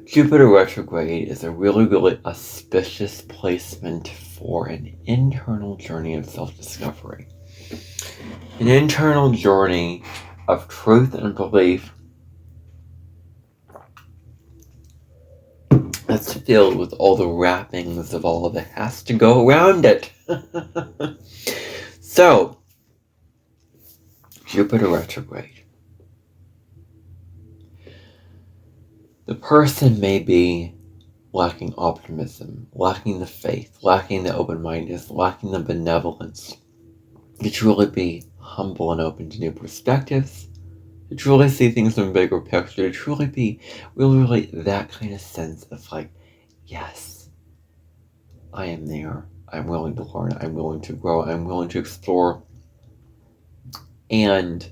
Jupiter retrograde is a really, really auspicious placement for an internal journey of self-discovery. An internal journey of truth and belief that's filled with all the wrappings of all that has to go around it. So, Jupiter retrograde. The person may be lacking optimism, lacking the faith, lacking the open-mindedness, lacking the benevolence, to truly be humble and open to new perspectives, to truly see things in a bigger picture, to truly be really that kind of sense of like, yes, I am there, I'm willing to learn, I'm willing to grow, I'm willing to explore, and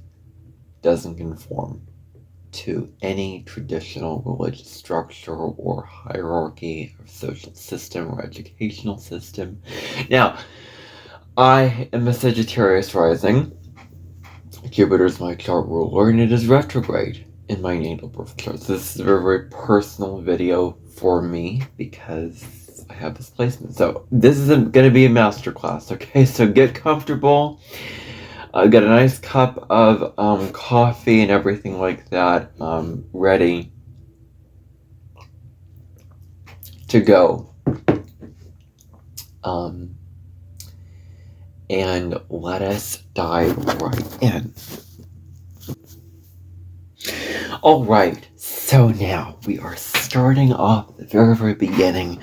doesn't conform to any traditional religious structure or hierarchy or social system or educational system. Now, I am a Sagittarius rising. Jupiter is my chart ruler, and it is retrograde in my natal birth chart. So this is a very, very personal video for me because I have this placement. So this isn't going to be a masterclass, okay? So get comfortable. Got a nice cup of coffee and everything like that ready to go. And let us dive right in. Alright, so now we are starting off at the very, very beginning.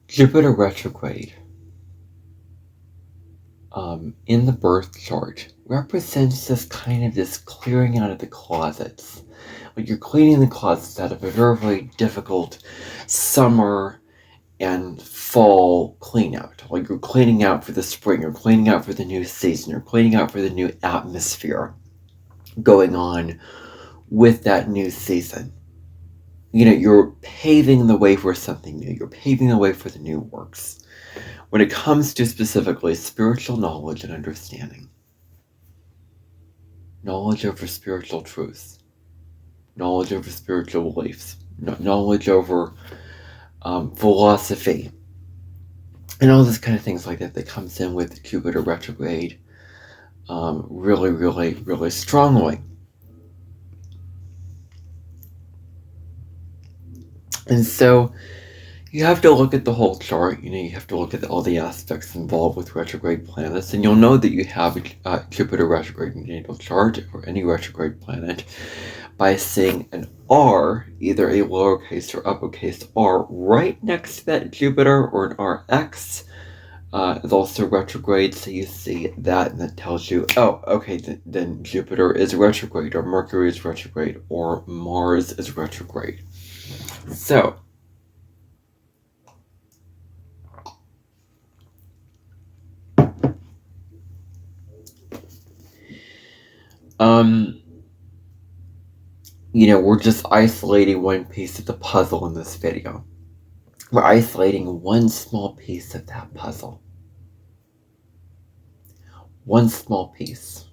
Jupiter retrograde in the birth chart represents this clearing out of the closets. Like you're cleaning the closets out of a very, very difficult summer and fall clean out. Like you're cleaning out for the spring, you're cleaning out for the new season, you're cleaning out for the new atmosphere going on with that new season. You know, you're paving the way for something new. You're paving the way for the new works. When it comes to specifically spiritual knowledge and understanding, knowledge over spiritual truth, knowledge over spiritual beliefs, knowledge over philosophy, and all this kind of things like that comes in with Jupiter retrograde really, really, really strongly. And so you have to look at the whole chart. You know, you have to look at all the aspects involved with retrograde planets, and you'll know that you have Jupiter retrograde in your natal chart or any retrograde planet by seeing an R, either a lowercase or uppercase R, right next to that Jupiter, or an RX. It's also retrograde, so you see that, and that tells you, oh, okay, then Jupiter is retrograde, or Mercury is retrograde, or Mars is retrograde. So, you know, we're just isolating one piece of the puzzle in this video. We're isolating one small piece of that puzzle. One small piece.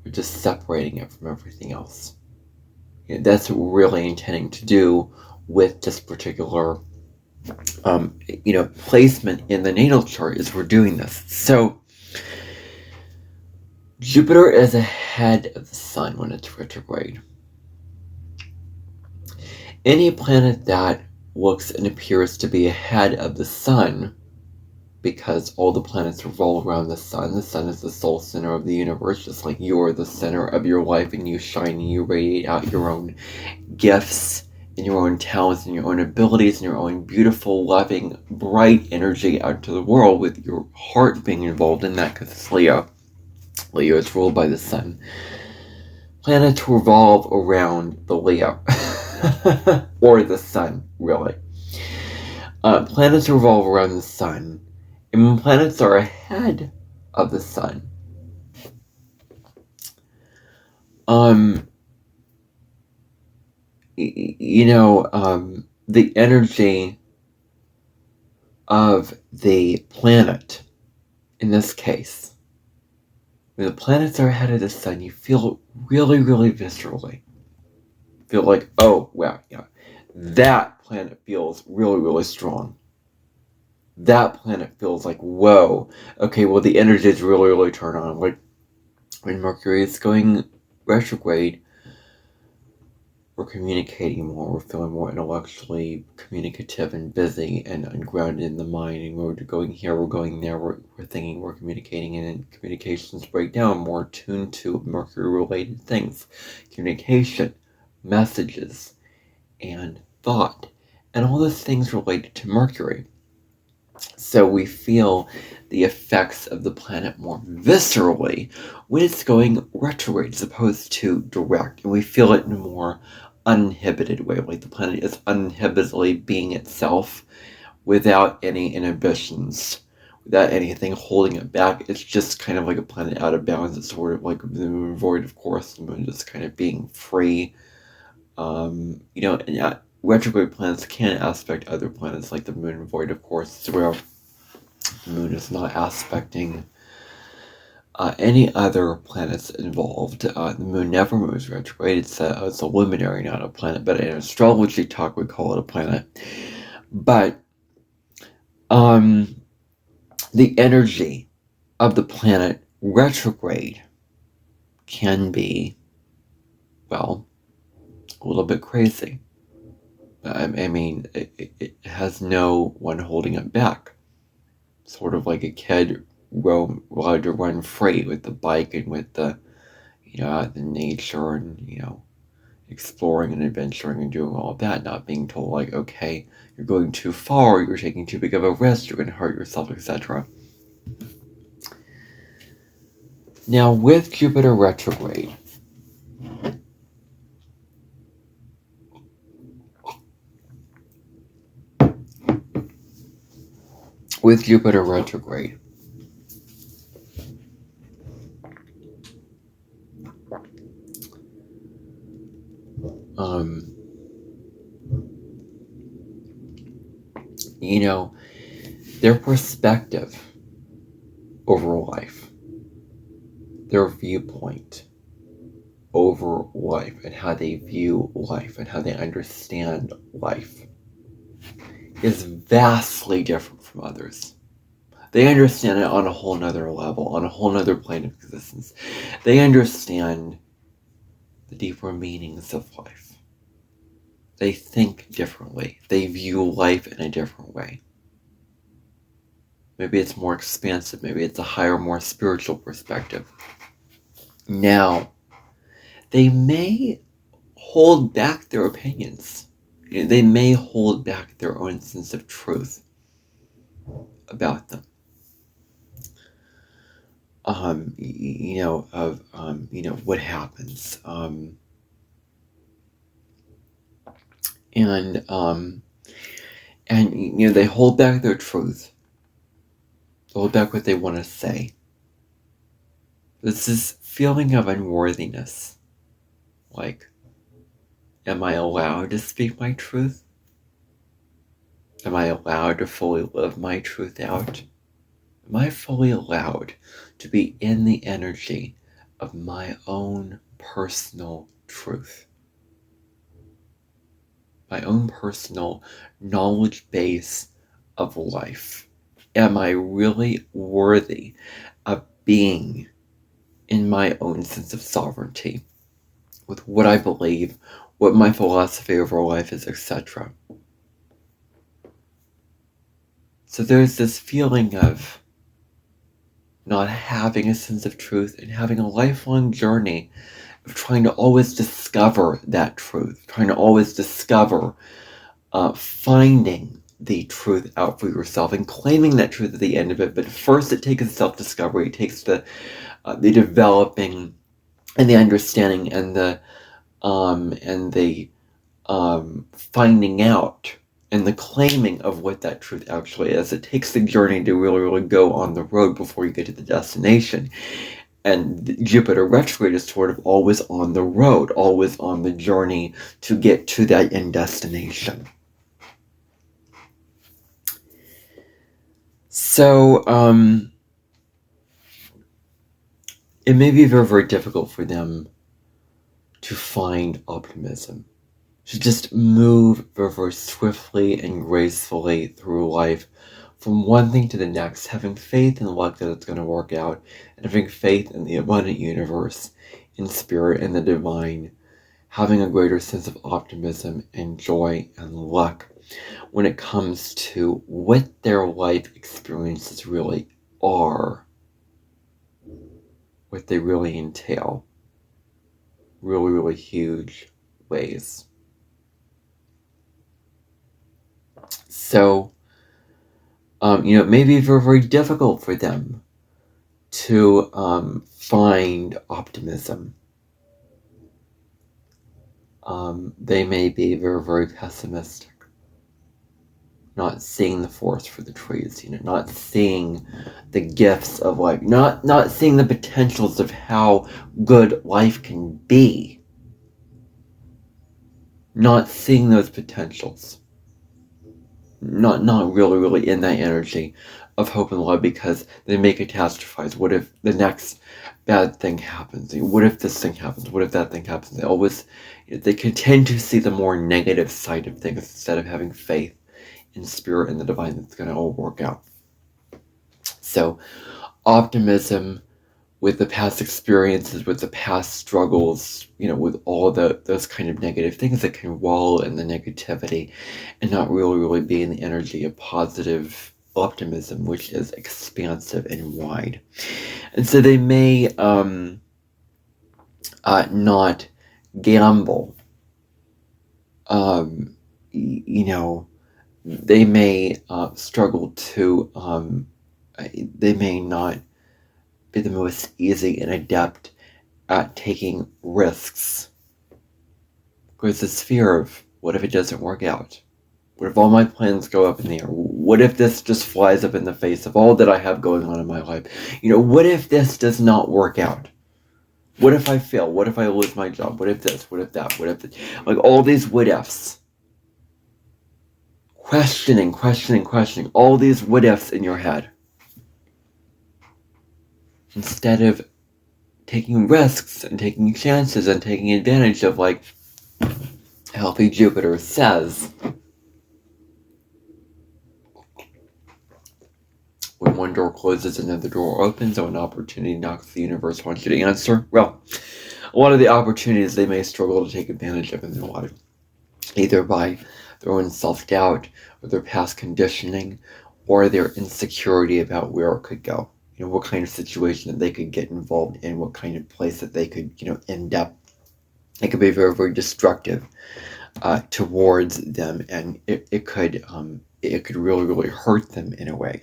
We're just separating it from everything else. You know, that's what we're really intending to do with this particular, you know, placement in the natal chart is we're doing this. So, Jupiter is ahead of the sun when it's retrograde. Any planet that looks and appears to be ahead of the sun, because all the planets revolve around the sun is the sole center of the universe, just like you're the center of your life, and you shine and you radiate out your own gifts and your own talents and your own abilities and your own beautiful, loving, bright energy out to the world, with your heart being involved in that, because it's Leo. Leo is ruled by the sun. Planets revolve around the Leo. Or the sun, really. Planets revolve around the sun. And when planets are ahead of the sun, you know, the energy of the planet, in this case, when the planets are ahead of the sun, you feel really, really viscerally. Feel like, oh, wow, yeah, that planet feels really, really strong. That planet feels like, whoa, okay, well, the energy is really, really turned on. Like, when Mercury is going retrograde, we're communicating more, we're feeling more intellectually communicative and busy and grounded in the mind, and we're going here, we're going there, we're thinking, we're communicating, and then communications break down, more tuned to Mercury-related things, communication, messages, and thought, and all those things related to Mercury. So we feel the effects of the planet more viscerally when it's going retrograde as opposed to direct, and we feel it in a more uninhibited way, like the planet is uninhibitedly being itself without any inhibitions, without anything holding it back. It's just kind of like a planet out of bounds. It's sort of like the moon void, of course, the moon just kind of being free. And retrograde planets can aspect other planets, like the moon void, of course, where the moon is not aspecting any other planets involved. The moon never moves retrograde. It's a luminary, not a planet, but in astrology talk we call it a planet. But the energy of the planet retrograde can be, well, a little bit crazy. I mean, it has no one holding it back. Sort of like a kid allowed to run free with the bike and with the nature and, exploring and adventuring and doing all of that, not being told like, okay, you're going too far, you're taking too big of a risk, you're going to hurt yourself, etc. Now, with Jupiter retrograde, their perspective over life, their viewpoint over life, and how they view life and how they understand life is vastly different from others. They understand it on a whole nother level, on a whole nother plane of existence. They understand the deeper meanings of life. They think differently. They view life in a different way. Maybe it's more expansive. Maybe it's a higher, more spiritual perspective. Now, they may hold back their opinions. They may hold back their own sense of truth about them. What happens. They hold back their truth. They hold back what they want to say. There's this feeling of unworthiness. Like, am I allowed to speak my truth? Am I allowed to fully live my truth out? Am I fully allowed to be in the energy of my own personal truth? My own personal knowledge base of life. Am I really worthy of being in my own sense of sovereignty with what I believe, what my philosophy over life is, etc.? So there's this feeling of not having a sense of truth and having a lifelong journey of trying to always discover that truth, trying to always discover, finding the truth out for yourself and claiming that truth at the end of it. But first it takes self-discovery, it takes the developing and the understanding and the finding out and the claiming of what that truth actually is. It takes the journey to really, really go on the road before you get to the destination. And Jupiter retrograde is sort of always on the road, always on the journey to get to that end destination. So, it may be very, very difficult for them to find optimism, to just move very, very swiftly and gracefully through life from one thing to the next, having faith in luck that it's going to work out, and having faith in the abundant universe, in spirit, and the divine, having a greater sense of optimism and joy and luck when it comes to what their life experiences really are, what they really entail. Really, really huge ways. So, it may be very, very difficult for them to find optimism. They may be very, very pessimistic, not seeing the forest for the trees, not seeing the gifts of life, not seeing the potentials of how good life can be, not seeing those potentials. Not really in that energy of hope and love, because they may catastrophize. What if the next bad thing happens? What if this thing happens? What if that thing happens? They can tend to see the more negative side of things instead of having faith in spirit and the divine that's going to all work out. So, optimism with the past experiences, with the past struggles, with all those kind of negative things that can wallow in the negativity and not really be in the energy of positive optimism, which is expansive and wide. And so they may not gamble. They may struggle to, they may not be the most easy and adept at taking risks. Because this fear of, what if it doesn't work out? What if all my plans go up in the air? What if this just flies up in the face of all that I have going on in my life? What if this does not work out? What if I fail? What if I lose my job? What if this? What if that? What if this? Like all these what ifs. Questioning. All these what ifs in your head. Instead of taking risks and taking chances and taking advantage of, like healthy Jupiter says, when one door closes, another door opens, or an opportunity knocks, the universe wants you to answer. Well, a lot of the opportunities they may struggle to take advantage of in their life, either by their own self-doubt, or their past conditioning, or their insecurity about where it could go. What kind of situation that they could get involved in, what kind of place that they could, end up. It could be very, very destructive towards them, and it could really, really hurt them in a way.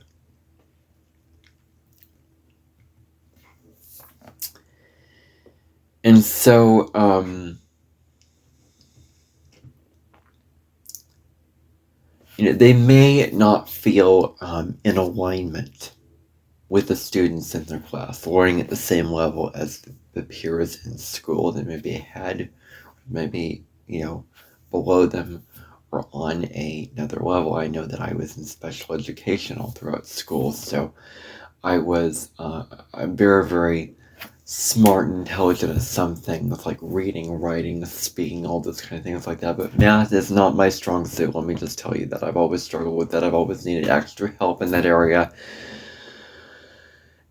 And so, they may not feel in alignment with the students in their class, learning at the same level as the peers in school. They may be ahead, maybe, below them, or on another level. I know that I was in special education all throughout school, so I was I'm very, very smart and intelligent at some things, like reading, writing, speaking, all those kind of things like that, but math is not my strong suit. Let me just tell you that. I've always struggled with that. I've always needed extra help in that area.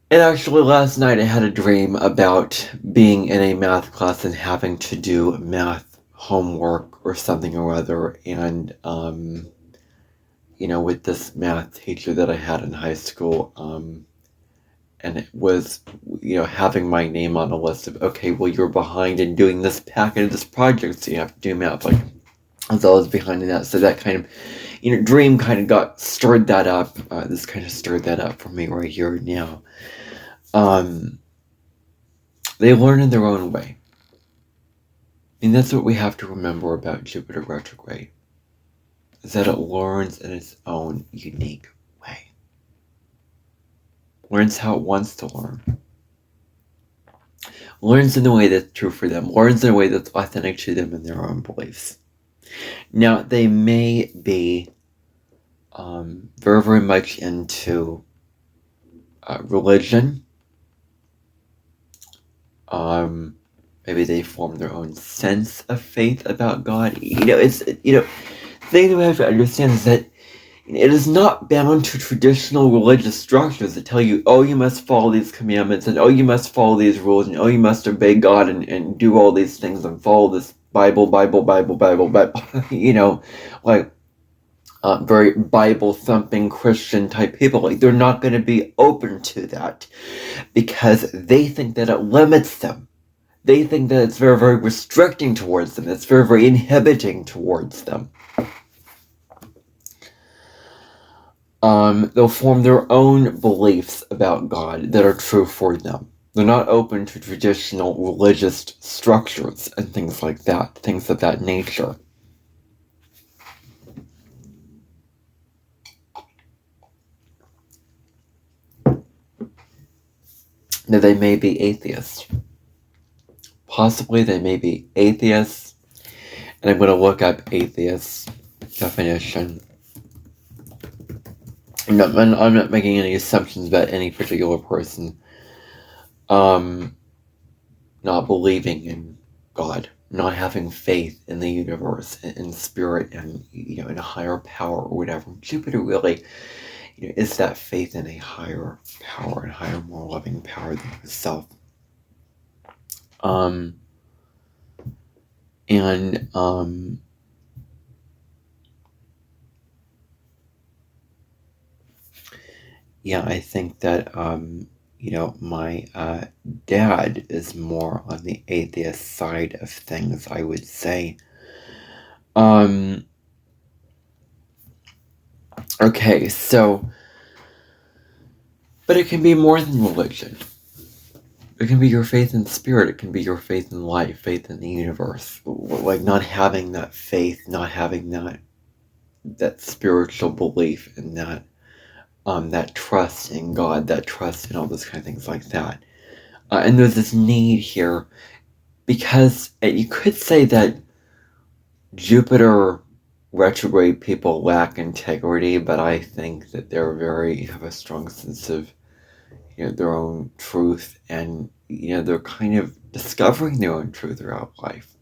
And actually last night I had a dream about being in a math class and having to do math homework or something or other, and with this math teacher that I had in high school, and it was, having my name on a list of, okay, well, you're behind in doing this packet, this project, so you have to do math. Like, I was always behind in that. So that kind of, dream kind of stirred that up. This kind of stirred that up for me right here now. They learn in their own way. And that's what we have to remember about Jupiter retrograde, is that it learns in its own unique way. Learns how it wants to learn. Learns in a way that's true for them. Learns in a way that's authentic to them and their own beliefs. Now, they may be very, very much into religion. Maybe they form their own sense of faith about God. The thing that we have to understand is that it is not bound to traditional religious structures that tell you, oh, you must follow these commandments, and oh, you must follow these rules, and oh, you must obey God and do all these things and follow this Bible, very Bible-thumping Christian type people. Like, they're not going to be open to that because they think that it limits them. They think that it's very, very restricting towards them. It's very, very inhibiting towards them. They'll form their own beliefs about God that are true for them. They're not open to traditional religious structures and things like that, things of that nature. Now, they may be atheists. Possibly they may be atheists, and I'm going to look up atheist definition. I'm not making any assumptions about any particular person not believing in God, not having faith in the universe, in spirit, and in a higher power or whatever. Jupiter really is that faith in a higher power and higher, more loving power than herself. I think that my dad is more on the atheist side of things, I would say. Okay, so, but it can be more than religion. It can be your faith in spirit. It can be your faith in life, faith in the universe. Like, not having that faith, not having that spiritual belief in that trust in God, that trust in all those kind of things like that. And there's this need here because you could say that Jupiter retrograde people lack integrity, but I think that they're have a strong sense of their own truth, and they're kind of discovering their own truth throughout life.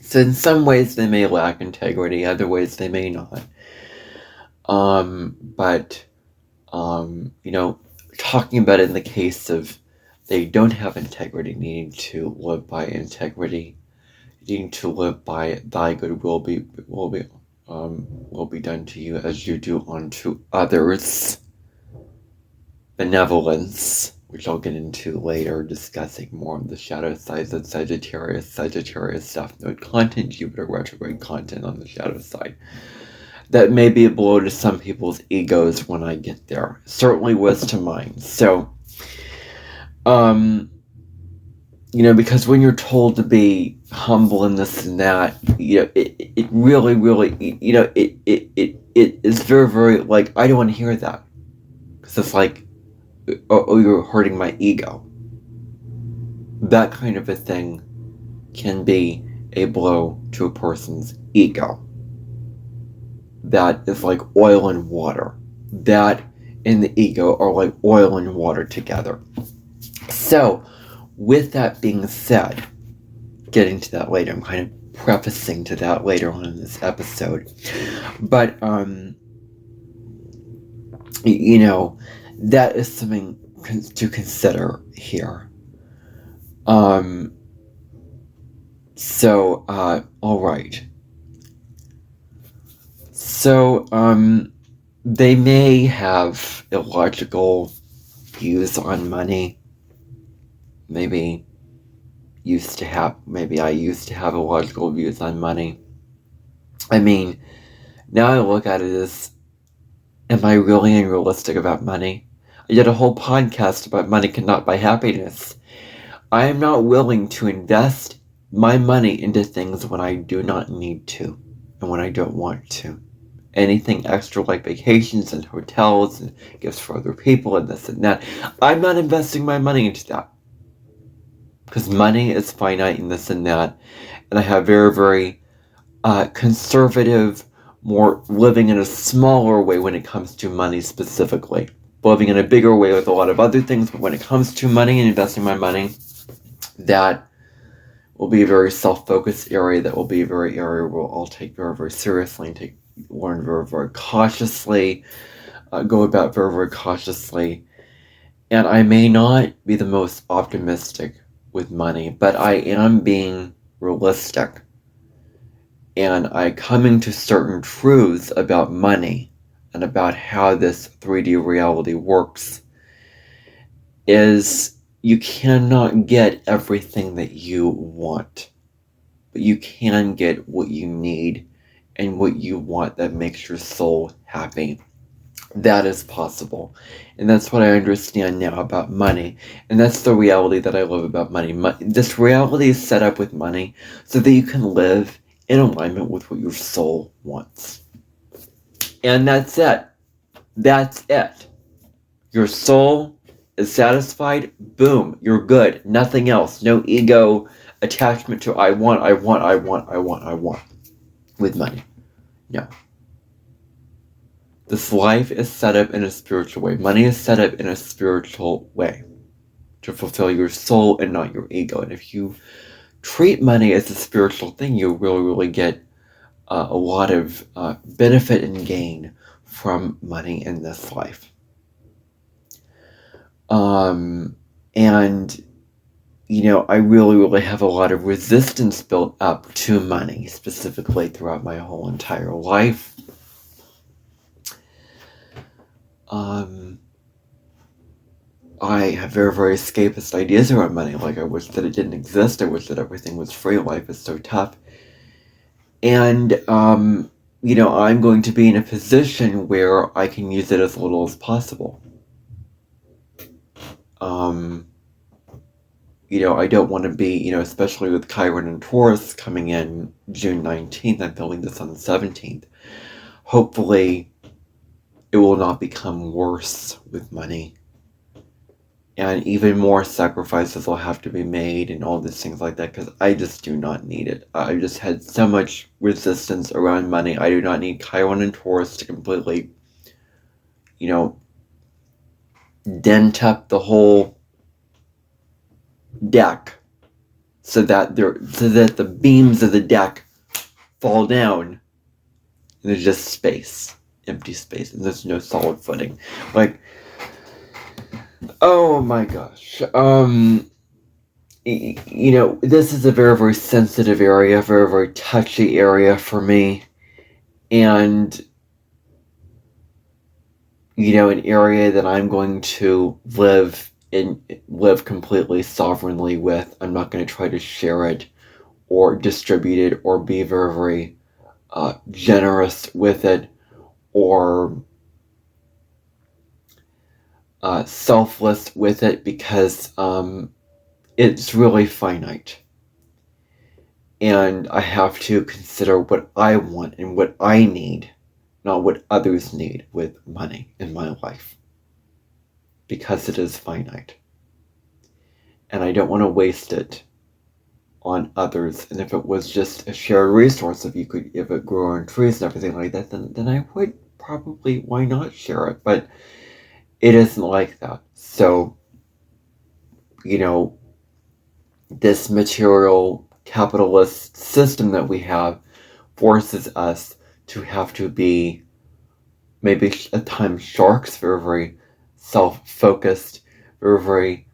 So in some ways they may lack integrity, other ways they may not. But talking about it in the case of they don't have integrity, needing to live by integrity, needing to live by thy good will be done to you as you do unto others. Benevolence, which I'll get into later, discussing more of the shadow sides of Sagittarius South Node content, Jupiter retrograde content on the shadow side. That may be a blow to some people's egos when I get there. Certainly was to mine. So, because when you're told to be humble and this and that, it really, it is very, very, like, I don't want to hear that. Because it's like, oh, you're hurting my ego. That kind of a thing can be a blow to a person's ego. That is like oil and water. That and the ego are like oil and water together. So, with that being said, getting to that later, I'm kind of prefacing to that later on in this episode. But, that is something to consider here. All right. So, they may have illogical views on money. Maybe I used to have illogical views on money. I mean, now I look at it as, am I really unrealistic about money? I did a whole podcast about money cannot buy happiness. I am not willing to invest my money into things when I do not need to and when I don't want to. Anything extra like vacations and hotels and gifts for other people and this and that, I'm not investing my money into that. Because money is finite and this and that. And I have very, very conservative, more living in a smaller way when it comes to money specifically. living in a bigger way with a lot of other things. But when it comes to money and investing my money, that will be a very self-focused area. That will be a very area where I'll take very, very seriously and learn very, very cautiously, go about very, very cautiously. And I may not be the most optimistic with money, but I am being realistic. And I coming to certain truths about money and about how this 3D reality works is you cannot get everything that you want, but you can get what you need and what you want that makes your soul happy. That is possible. And that's what I understand now about money. And that's the reality that I love about money. This reality is set up with money so that you can live in alignment with what your soul wants. And that's it. That's it. Your soul is satisfied. Boom. You're good. Nothing else. No ego attachment to I want with money. No. This life is set up in a spiritual way. Money is set up in a spiritual way to fulfill your soul and not your ego. And if you treat money as a spiritual thing, you really, really get a lot of benefit and gain from money in this life. And, you know, I really, really have a lot of resistance built up to money, specifically throughout my whole entire life. I have very, very escapist ideas around money. Like, I wish that it didn't exist. I wish that everything was free. Life is so tough. And, you know, I'm going to be in a position where I can use it as little as possible. You know, I don't want to be, you know, especially with Chiron and Taurus coming in June 19th. I'm filming this on the 17th. Hopefully, it will not become worse with money. And even more sacrifices will have to be made and all these things like that, because I just do not need it. I just had so much resistance around money. I do not need Chiron and Taurus to completely, you know, dent up the whole deck so that the beams of the deck fall down and there's just space, empty space, and there's no solid footing. Like, oh my gosh. You know, this is a very, very sensitive area, very, very touchy area for me. And, you know, an area that I'm going to live completely sovereignly with. I'm not going to try to share it or distribute it or be very, very generous with it or selfless with it, because it's really finite. And I have to consider what I want and what I need, not what others need with money in my life, because it is finite. And I don't want to waste it on others. And if it was just a shared resource, if it grew on trees and everything like that, then I would probably, why not share it? But it isn't like that. So, you know, this material capitalist system that we have forces us to have to be maybe at times sharks, very, very self-focused, very, very,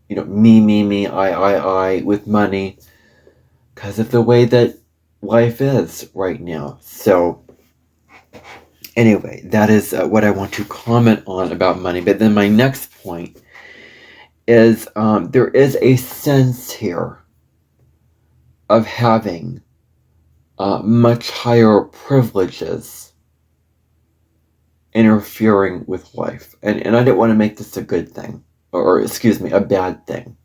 you know, me, I, with money, because of the way that life is right now. So, anyway, that is what I want to comment on about money. But then my next point is there is a sense here of having much higher privileges interfering with life. And I don't want to make this a good thing, or excuse me, a bad thing.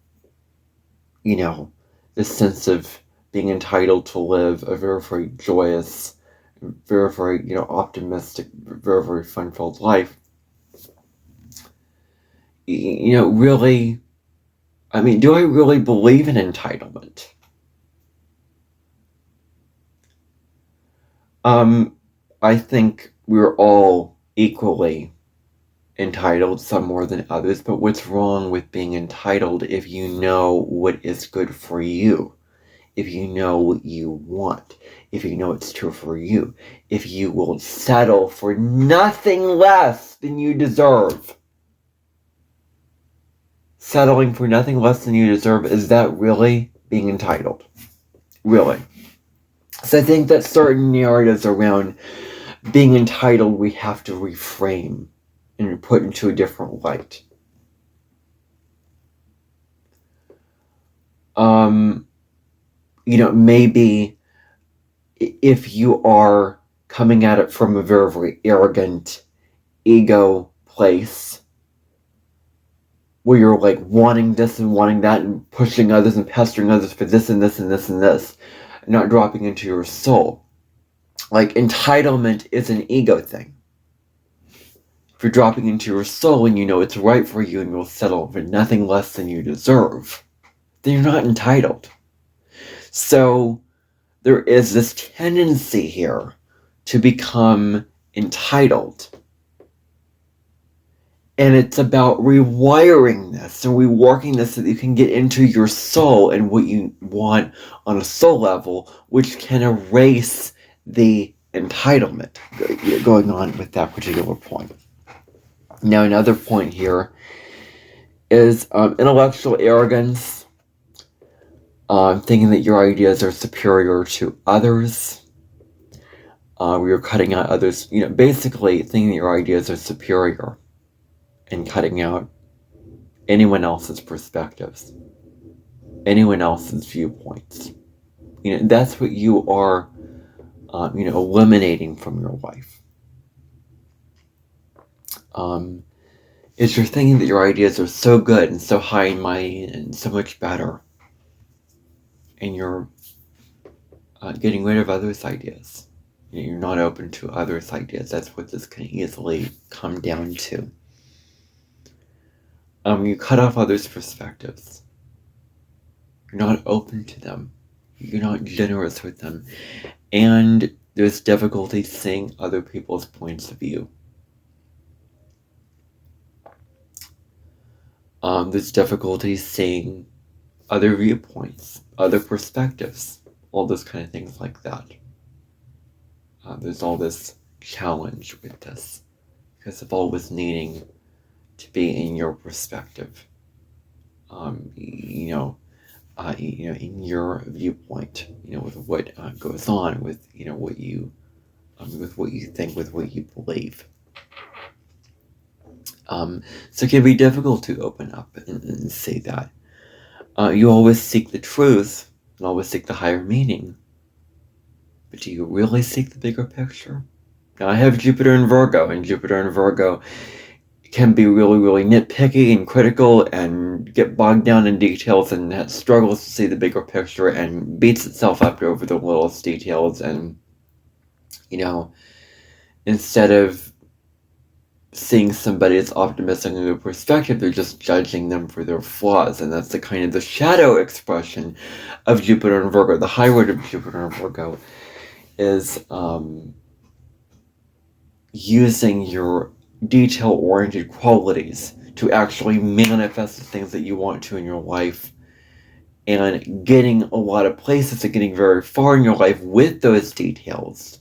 You know, this sense of being entitled to live a very, very joyous, very, very, you know, optimistic, very, very fun-filled life. You know, really, I mean, do I really believe in entitlement? I think we're all equally entitled, some more than others, but what's wrong with being entitled if you know what is good for you? If you know what you want, if you know it's true for you, if you will settle for nothing less than you deserve. Settling for nothing less than you deserve, is that really being entitled? Really? So I think that certain narratives around being entitled we have to reframe and put into a different light. Maybe if you are coming at it from a very, very arrogant ego place, where you're like wanting this and wanting that and pushing others and pestering others for this and this and this and this, and not dropping into your soul. Like, entitlement is an ego thing. If you're dropping into your soul and you know it's right for you and you'll settle for nothing less than you deserve, then you're not entitled. So there is this tendency here to become entitled. And it's about rewiring this and reworking this so that you can get into your soul and what you want on a soul level, which can erase the entitlement going on with that particular point. Now, another point here is intellectual arrogance, thinking that your ideas are superior to others. You're cutting out others, basically thinking that your ideas are superior and cutting out anyone else's perspectives, anyone else's viewpoints. That's what you are, eliminating from your life. Is you're thinking that your ideas are so good and so high and mighty and so much better, and you're getting rid of others' ideas. You're not open to others' ideas. That's what this can easily come down to. You cut off others' perspectives. You're not open to them. You're not generous with them. And there's difficulty seeing other people's points of view. There's difficulty seeing other viewpoints, other perspectives, all those kind of things like that. There's all this challenge with this because of always needing to be in your perspective. In your viewpoint, with what goes on, with what you, with what you think, with what you believe. So it can be difficult to open up and say that. You always seek the truth and always seek the higher meaning. But do you really seek the bigger picture? Now, I have Jupiter in Virgo, and Jupiter in Virgo can be really, really nitpicky and critical and get bogged down in details and struggles to see the bigger picture and beats itself up over the littlest details. And, instead of seeing somebody's optimistic and good perspective, they're just judging them for their flaws. And that's the kind of the shadow expression of Jupiter in Virgo. The high word of Jupiter in Virgo is using your detail-oriented qualities to actually manifest the things that you want to in your life, and getting a lot of places and getting very far in your life with those details,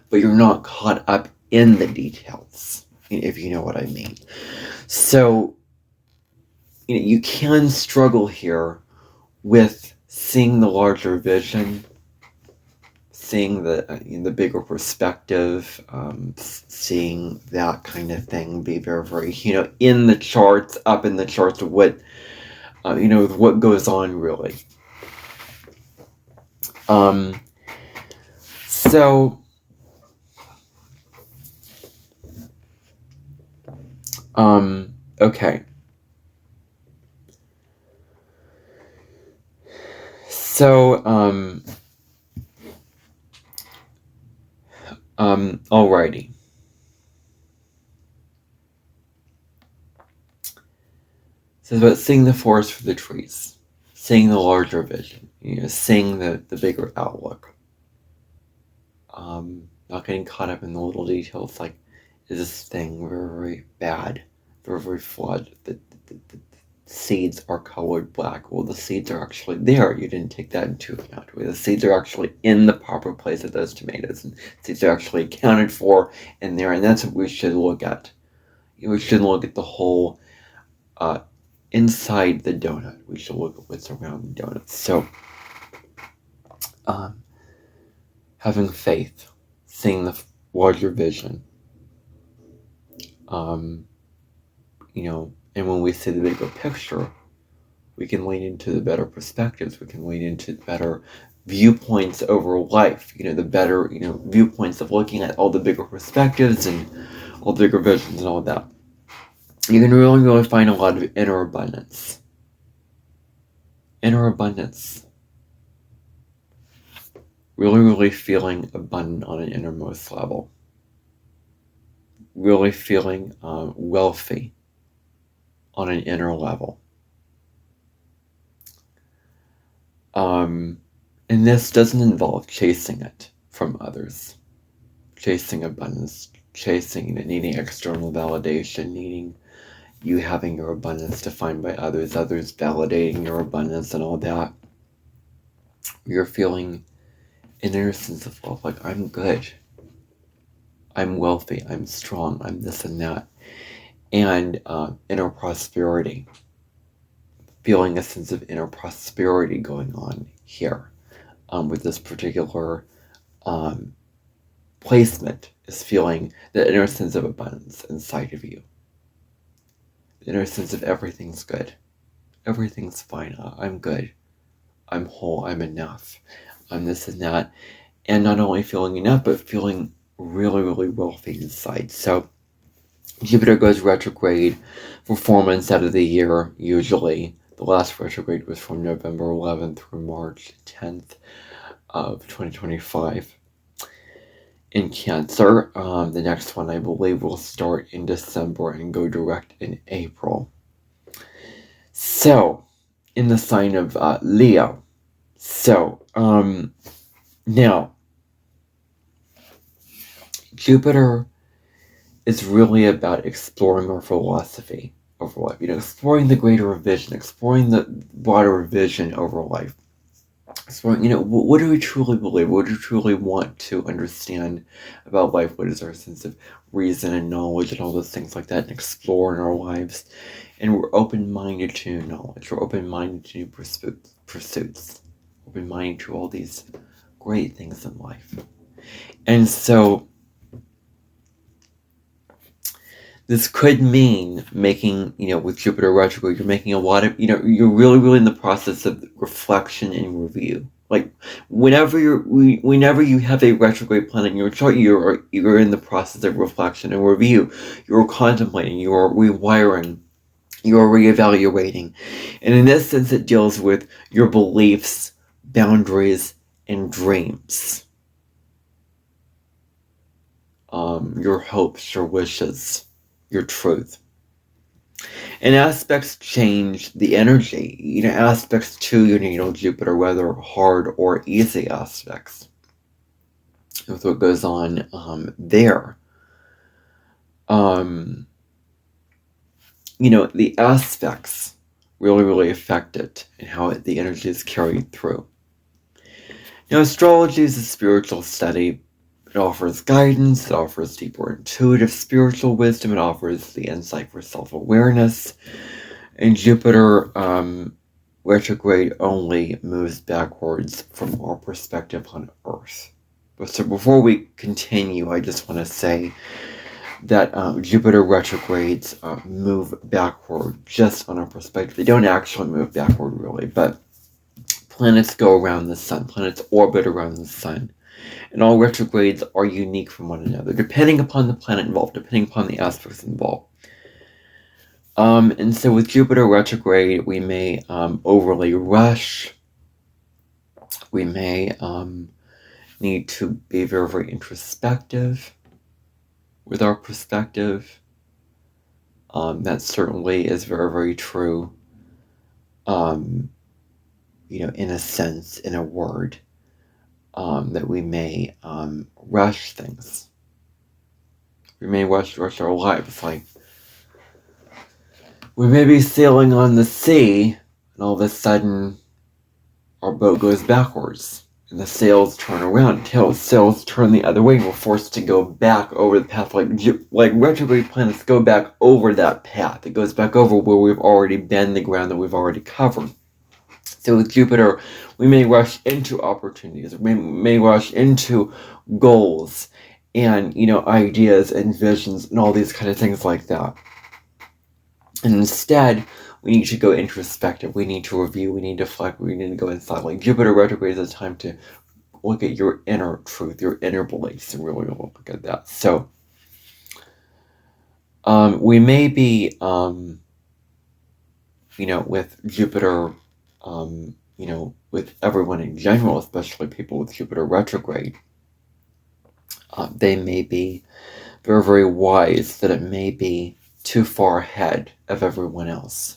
but you're not caught up in the details, if you know what I mean. So, you can struggle here with seeing the larger vision, seeing the bigger perspective, seeing that kind of thing, be very, very, in the charts, up in the charts of what, what goes on really. Okay. So, alrighty. So it's about seeing the forest for the trees, seeing the larger vision, seeing the bigger outlook. Not getting caught up in the little details, like is this thing very, very bad, very, very flawed. The seeds are colored black. Well, the seeds are actually there. You didn't take that into account. The seeds are actually in the proper place of those tomatoes, and seeds are actually accounted for in there, and that's what we should look at. We should look at the whole inside the donut. We should look at what's around the donut. So, having faith, seeing the larger vision, and when we see the bigger picture, we can lean into the better perspectives. We can lean into better viewpoints over life. The better, viewpoints of looking at all the bigger perspectives and all the bigger visions and all that. You can really, really find a lot of inner abundance. Inner abundance. Really, really feeling abundant on an innermost level. Really feeling wealthy on an inner level. And this doesn't involve chasing it from others. Chasing abundance, chasing needing external validation, needing you having your abundance defined by others validating your abundance and all that. You're feeling an inner sense of love, like I'm good. I'm wealthy, I'm strong, I'm this and that. And inner prosperity. Feeling a sense of inner prosperity going on here with this particular placement is feeling the inner sense of abundance inside of you. The inner sense of everything's good. Everything's fine. I'm good. I'm whole. I'm enough. I'm this and that. And not only feeling enough, but feeling really, really wealthy inside. So Jupiter goes retrograde for 4 months out of the year, usually. The last retrograde was from November 11th through March 10th of 2025 in Cancer. The next one, I believe, will start in December and go direct in April. So, in the sign of Leo. So, now, Jupiter is really about exploring our philosophy over life, exploring the greater vision, exploring the broader vision over life. Exploring, what do we truly believe? What do we truly want to understand about life? What is our sense of reason and knowledge and all those things like that, and explore in our lives? And we're open-minded to new knowledge. We're open-minded to new pursuits. Open-minded to all these great things in life. And so, this could mean making, with Jupiter retrograde, you're making a lot of, you're really, really in the process of reflection and review. Like, whenever you have a retrograde planet in your chart, you're in the process of reflection and review. You're contemplating, you're rewiring, you're reevaluating. And in this sense, it deals with your beliefs, boundaries, and dreams. Your hopes, your wishes, your truth. And aspects change the energy. Aspects to your natal Jupiter, whether hard or easy aspects. With what goes on there. The aspects really, really affect it and how the energy is carried through. Astrology is a spiritual study. It offers guidance, it offers deeper intuitive spiritual wisdom, it offers the insight for self-awareness. And Jupiter retrograde only moves backwards from our perspective on Earth. So before we continue, I just want to say that Jupiter retrogrades move backward just on our perspective. They don't actually move backward, really, but planets go around the sun. Planets orbit around the sun. And all retrogrades are unique from one another, depending upon the planet involved, depending upon the aspects involved. And so with Jupiter retrograde, we may overly rush. We may need to be very, very introspective with our perspective. That certainly is very, very true. In a sense, in a word. That we may rush things. We may rush our lives. Like, we may be sailing on the sea, and all of a sudden, our boat goes backwards. And the sails turn around. Sails turn the other way, and we're forced to go back over the path. Like retrograde planets go back over that path. It goes back over where we've already been, the ground that we've already covered. So with Jupiter, we may rush into opportunities. We may rush into goals and, ideas and visions and all these kind of things like that. And instead, we need to go introspective. We need to review. We need to reflect. We need to go inside. Like Jupiter retrograde is a time to look at your inner truth, your inner beliefs, and really look at that. So, we may be, with Jupiter, with everyone in general, especially people with Jupiter retrograde, they may be very, very wise that it may be too far ahead of everyone else.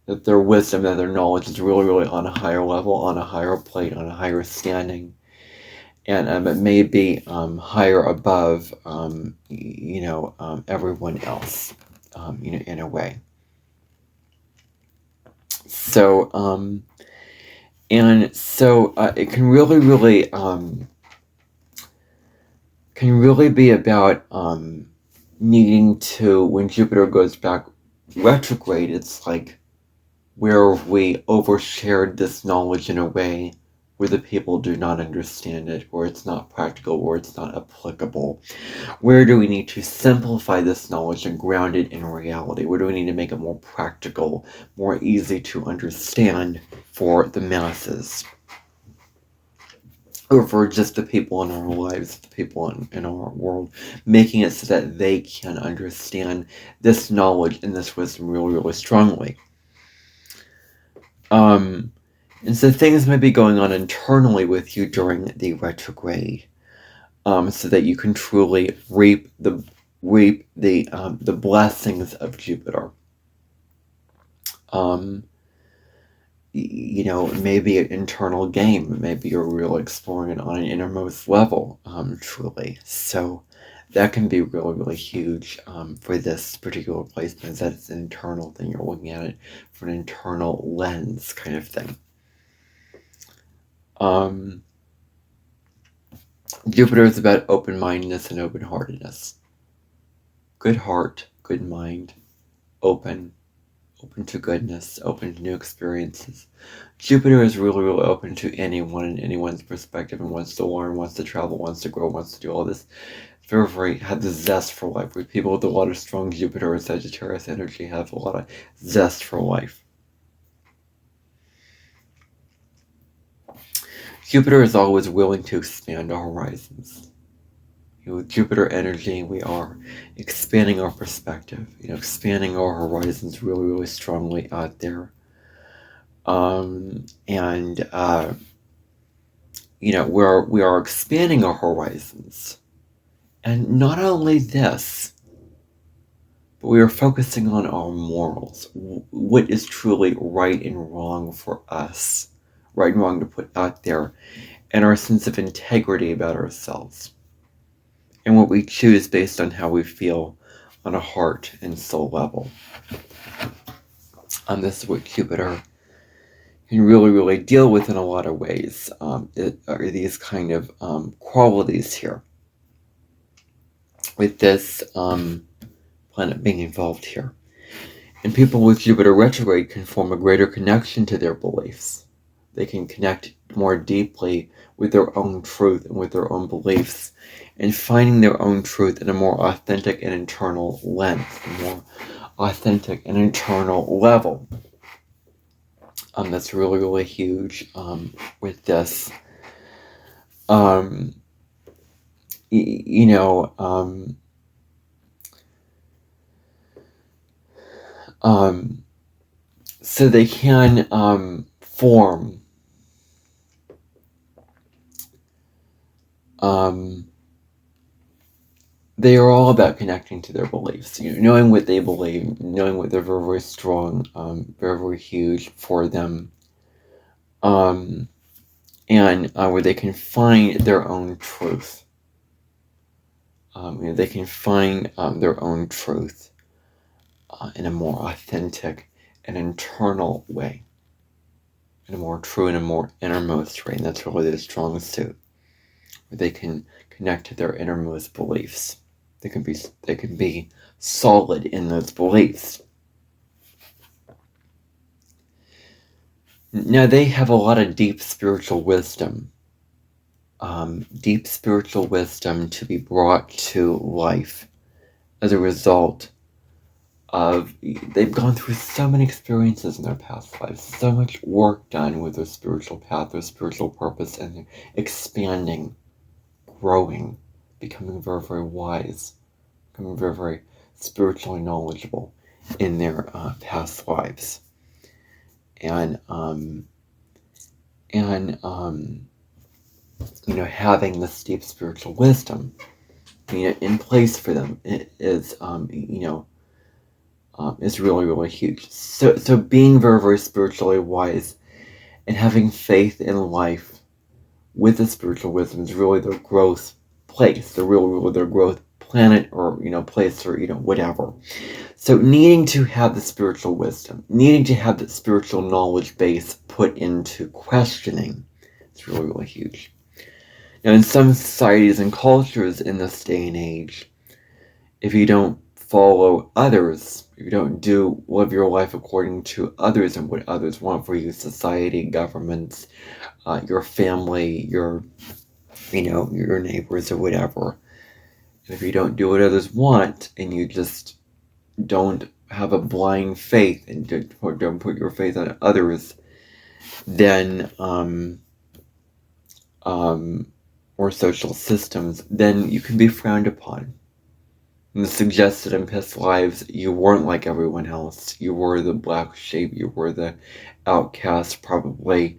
That their wisdom, that their knowledge is really, really on a higher level, on a higher plate, on a higher standing. And it may be higher above, everyone else, in a way. So, it can really, really, be about needing to, when Jupiter goes back retrograde, it's like where we overshared this knowledge in a way where the people do not understand it, or it's not practical, or it's not applicable. Where do we need to simplify this knowledge and ground it in reality? Where do we need to make it more practical, more easy to understand for the masses? Or for just the people in our lives, the people in our world, making it so that they can understand this knowledge and this wisdom really, really strongly. And so things may be going on internally with you during the retrograde, so that you can truly reap the blessings of Jupiter. Maybe an internal game. Maybe you're really exploring it on an innermost level, truly. So that can be really, really huge for this particular placement, is that it's an internal thing. You're looking at it from an internal lens kind of thing. Jupiter is about open-mindedness and open-heartedness. Good heart, good mind, open to goodness, open to new experiences. Jupiter is really, really open to anyone and anyone's perspective, and wants to learn, wants to travel, wants to grow, wants to do all this. It's very, very, have the zest for life. With people with a lot of strong Jupiter or Sagittarius energy have a lot of zest for life. Jupiter is always willing to expand our horizons. With Jupiter energy, we are expanding our perspective, expanding our horizons really, really strongly out there. We are expanding our horizons. And not only this, but we are focusing on our morals, what is truly right and wrong for us, right and wrong to put out there, and our sense of integrity about ourselves, and what we choose based on how we feel on a heart and soul level. This is what Jupiter can really, really deal with in a lot of ways. It are these kind of qualities here, with this planet being involved here. And people with Jupiter retrograde can form a greater connection to their beliefs. They can connect more deeply with their own truth and with their own beliefs, and finding their own truth in a more authentic and internal lens, a more authentic and internal level. That's really, really huge with this. So they can form they are all about connecting to their beliefs, knowing what they believe, knowing what they're very, very strong, very, very huge for them, and where they can find their own truth. They can find their own truth in a more authentic and internal way, in a more true and a more innermost way. And that's really their strong suit, where they can connect to their innermost beliefs. They can be solid in those beliefs. Now, they have a lot of deep spiritual wisdom. Deep spiritual wisdom to be brought to life as a result of, they've gone through so many experiences in their past lives, so much work done with their spiritual path, their spiritual purpose, and they're expanding, growing, becoming very, very wise, becoming very, very spiritually knowledgeable in their past lives. And having this deep spiritual wisdom, in place for them is really, really huge. So being very, very spiritually wise and having faith in life with the spiritual wisdom is really their growth place, really their growth planet, or place, or whatever. So needing to have the spiritual wisdom, needing to have the spiritual knowledge base put into questioning, it's really, really huge. Now, in some societies and cultures in this day and age, if you don't follow others, if you don't live your life according to others and what others want for you, society, governments, your family, your neighbors or whatever, if you don't do what others want and you just don't have a blind faith and don't put your faith on others, then or social systems, then you can be frowned upon. And suggested in past lives you weren't like everyone else. You were the black sheep. You were the outcast, probably.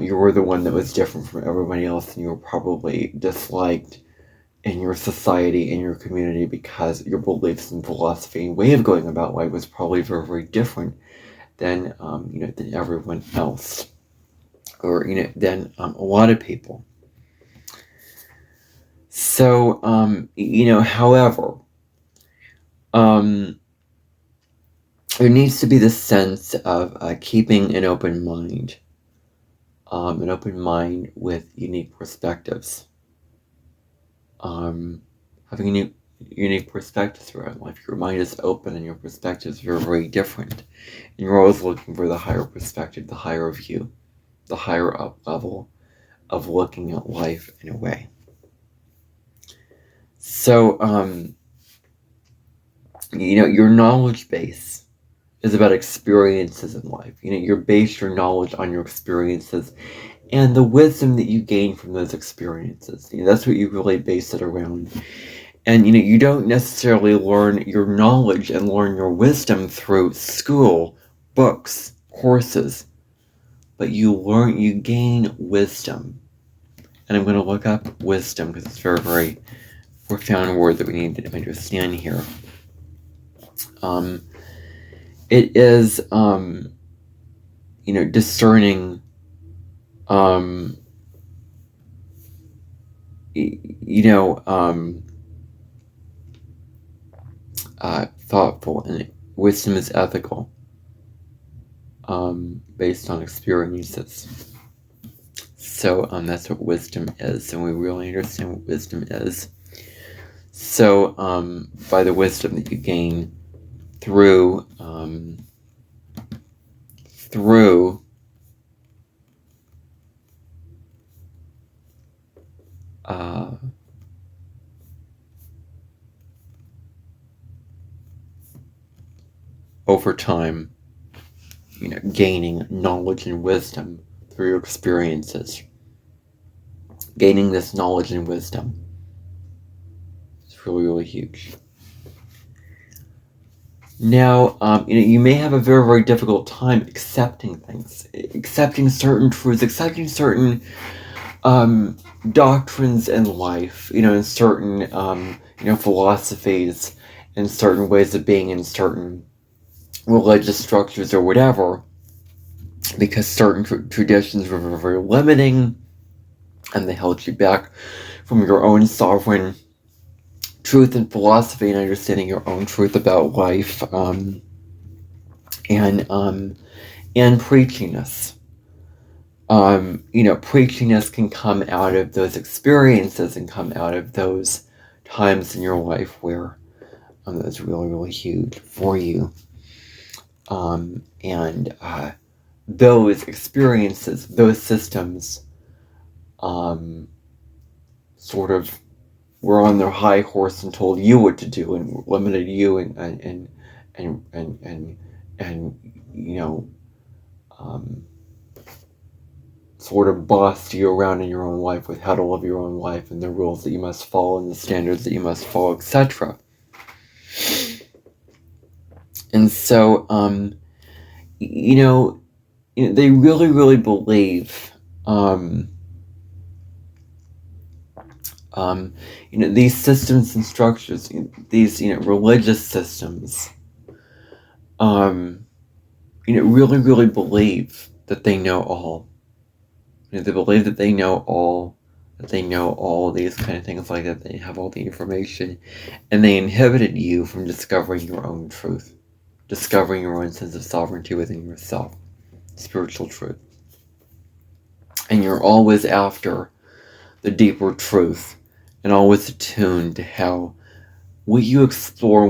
You were the one that was different from everybody else, and you were probably disliked in your society, in your community, because your beliefs and philosophy and way of going about life was probably very, very different than than everyone else, or than a lot of people. So however, there needs to be this sense of keeping an open mind with unique perspectives. Having unique perspectives around life. Your mind is open and your perspectives are very different. And you're always looking for the higher perspective, the higher view, the higher up level of looking at life in a way. So, your knowledge base is about experiences in life. You base your knowledge on your experiences and the wisdom that you gain from those experiences. That's what you really base it around. And, you don't necessarily learn your knowledge and learn your wisdom through school, books, courses, but you gain wisdom. And I'm going to look up wisdom because it's a very, very profound word that we need to understand here. It is, discerning, thoughtful, and wisdom is ethical, based on experiences. So that's what wisdom is, and we really understand what wisdom is. So by the wisdom that you gain through over time, gaining knowledge and wisdom through your experiences. Gaining this knowledge and wisdom is really, really huge. Now, you may have a very, very difficult time accepting things, accepting certain truths, accepting certain doctrines in life, in certain, philosophies, and certain ways of being, in certain religious structures or whatever, because certain traditions were very, very limiting, and they held you back from your own sovereign truth and philosophy and understanding your own truth about life, and preachiness. Preachiness can come out of those experiences and come out of those times in your life where that's really, really huge for you. And those experiences, those systems, sort of were on their high horse and told you what to do and limited you and sort of bossed you around in your own life with how to live your own life and the rules that you must follow and the standards that you must follow, etc. And so, they really, really believe, these systems and structures, these, religious systems, really, really believe that they know all. They believe that they know all, these kind of things like that. They have all the information, and they inhibited you from discovering your own truth, discovering your own sense of sovereignty within yourself, spiritual truth. And you're always after the deeper truth, and always attuned to how what you explore,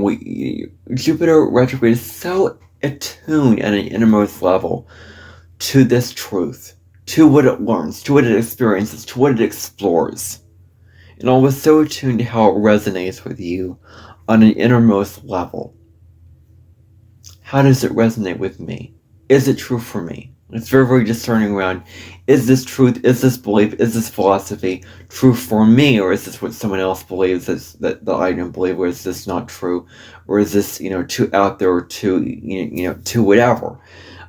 Jupiter retrograde is so attuned at an innermost level to this truth, to what it learns, to what it experiences, to what it explores. And always so attuned to how it resonates with you on an innermost level. How does it resonate with me? Is it true for me? It's very, very discerning around, is this truth, is this belief, is this philosophy true for me, or is this what someone else believes that I don't believe, or is this not true, or is this, too out there, or too, too whatever.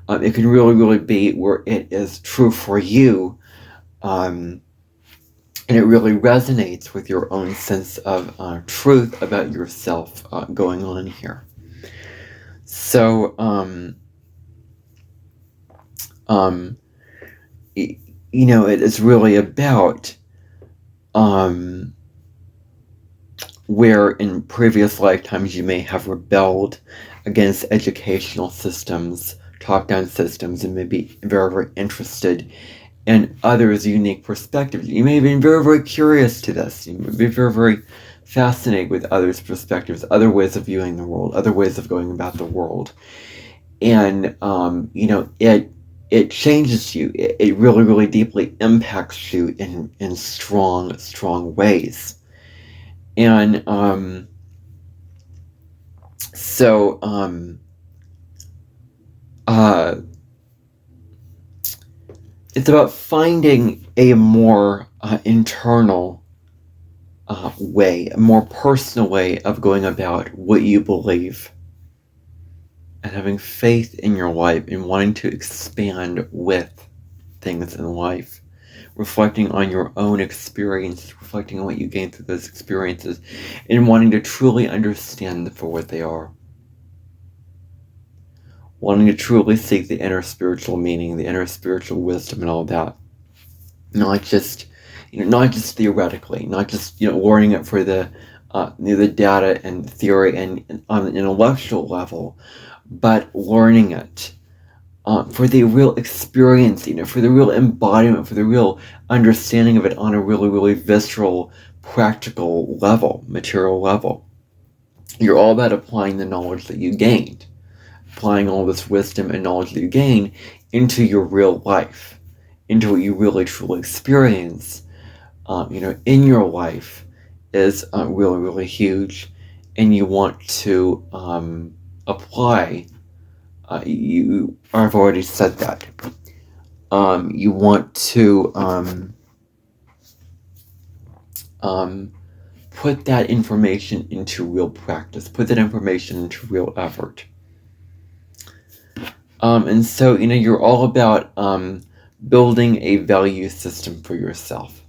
It can really, really be where it is true for you, and it really resonates with your own sense of truth about yourself going on here. So, it is really about where in previous lifetimes you may have rebelled against educational systems, top-down systems, and may be very, very interested in others' unique perspectives. You may have been very, very curious to this. You may be very, very fascinated with others' perspectives, other ways of viewing the world, other ways of going about the world. And, it changes you. It really, really deeply impacts you in strong, strong ways. And it's about finding a more internal way, a more personal way of going about what you believe, and having faith in your life and wanting to expand with things in life, reflecting on your own experiences, reflecting on what you gained through those experiences, and wanting to truly understand them for what they are. Wanting to truly seek the inner spiritual meaning, the inner spiritual wisdom, and all that. Not just theoretically, not just learning it for the data and theory and on an intellectual level, but learning it for the real experience, for the real embodiment, for the real understanding of it on a really, really visceral, practical level, material level. You're all about applying the knowledge that you gained, applying all this wisdom and knowledge that you gain into your real life, into what you really, truly experience, in your life is really, really huge, and you want to apply. I've already said that. You want to put that information into real practice, put that information into real effort. And so, you're all about building a value system for yourself.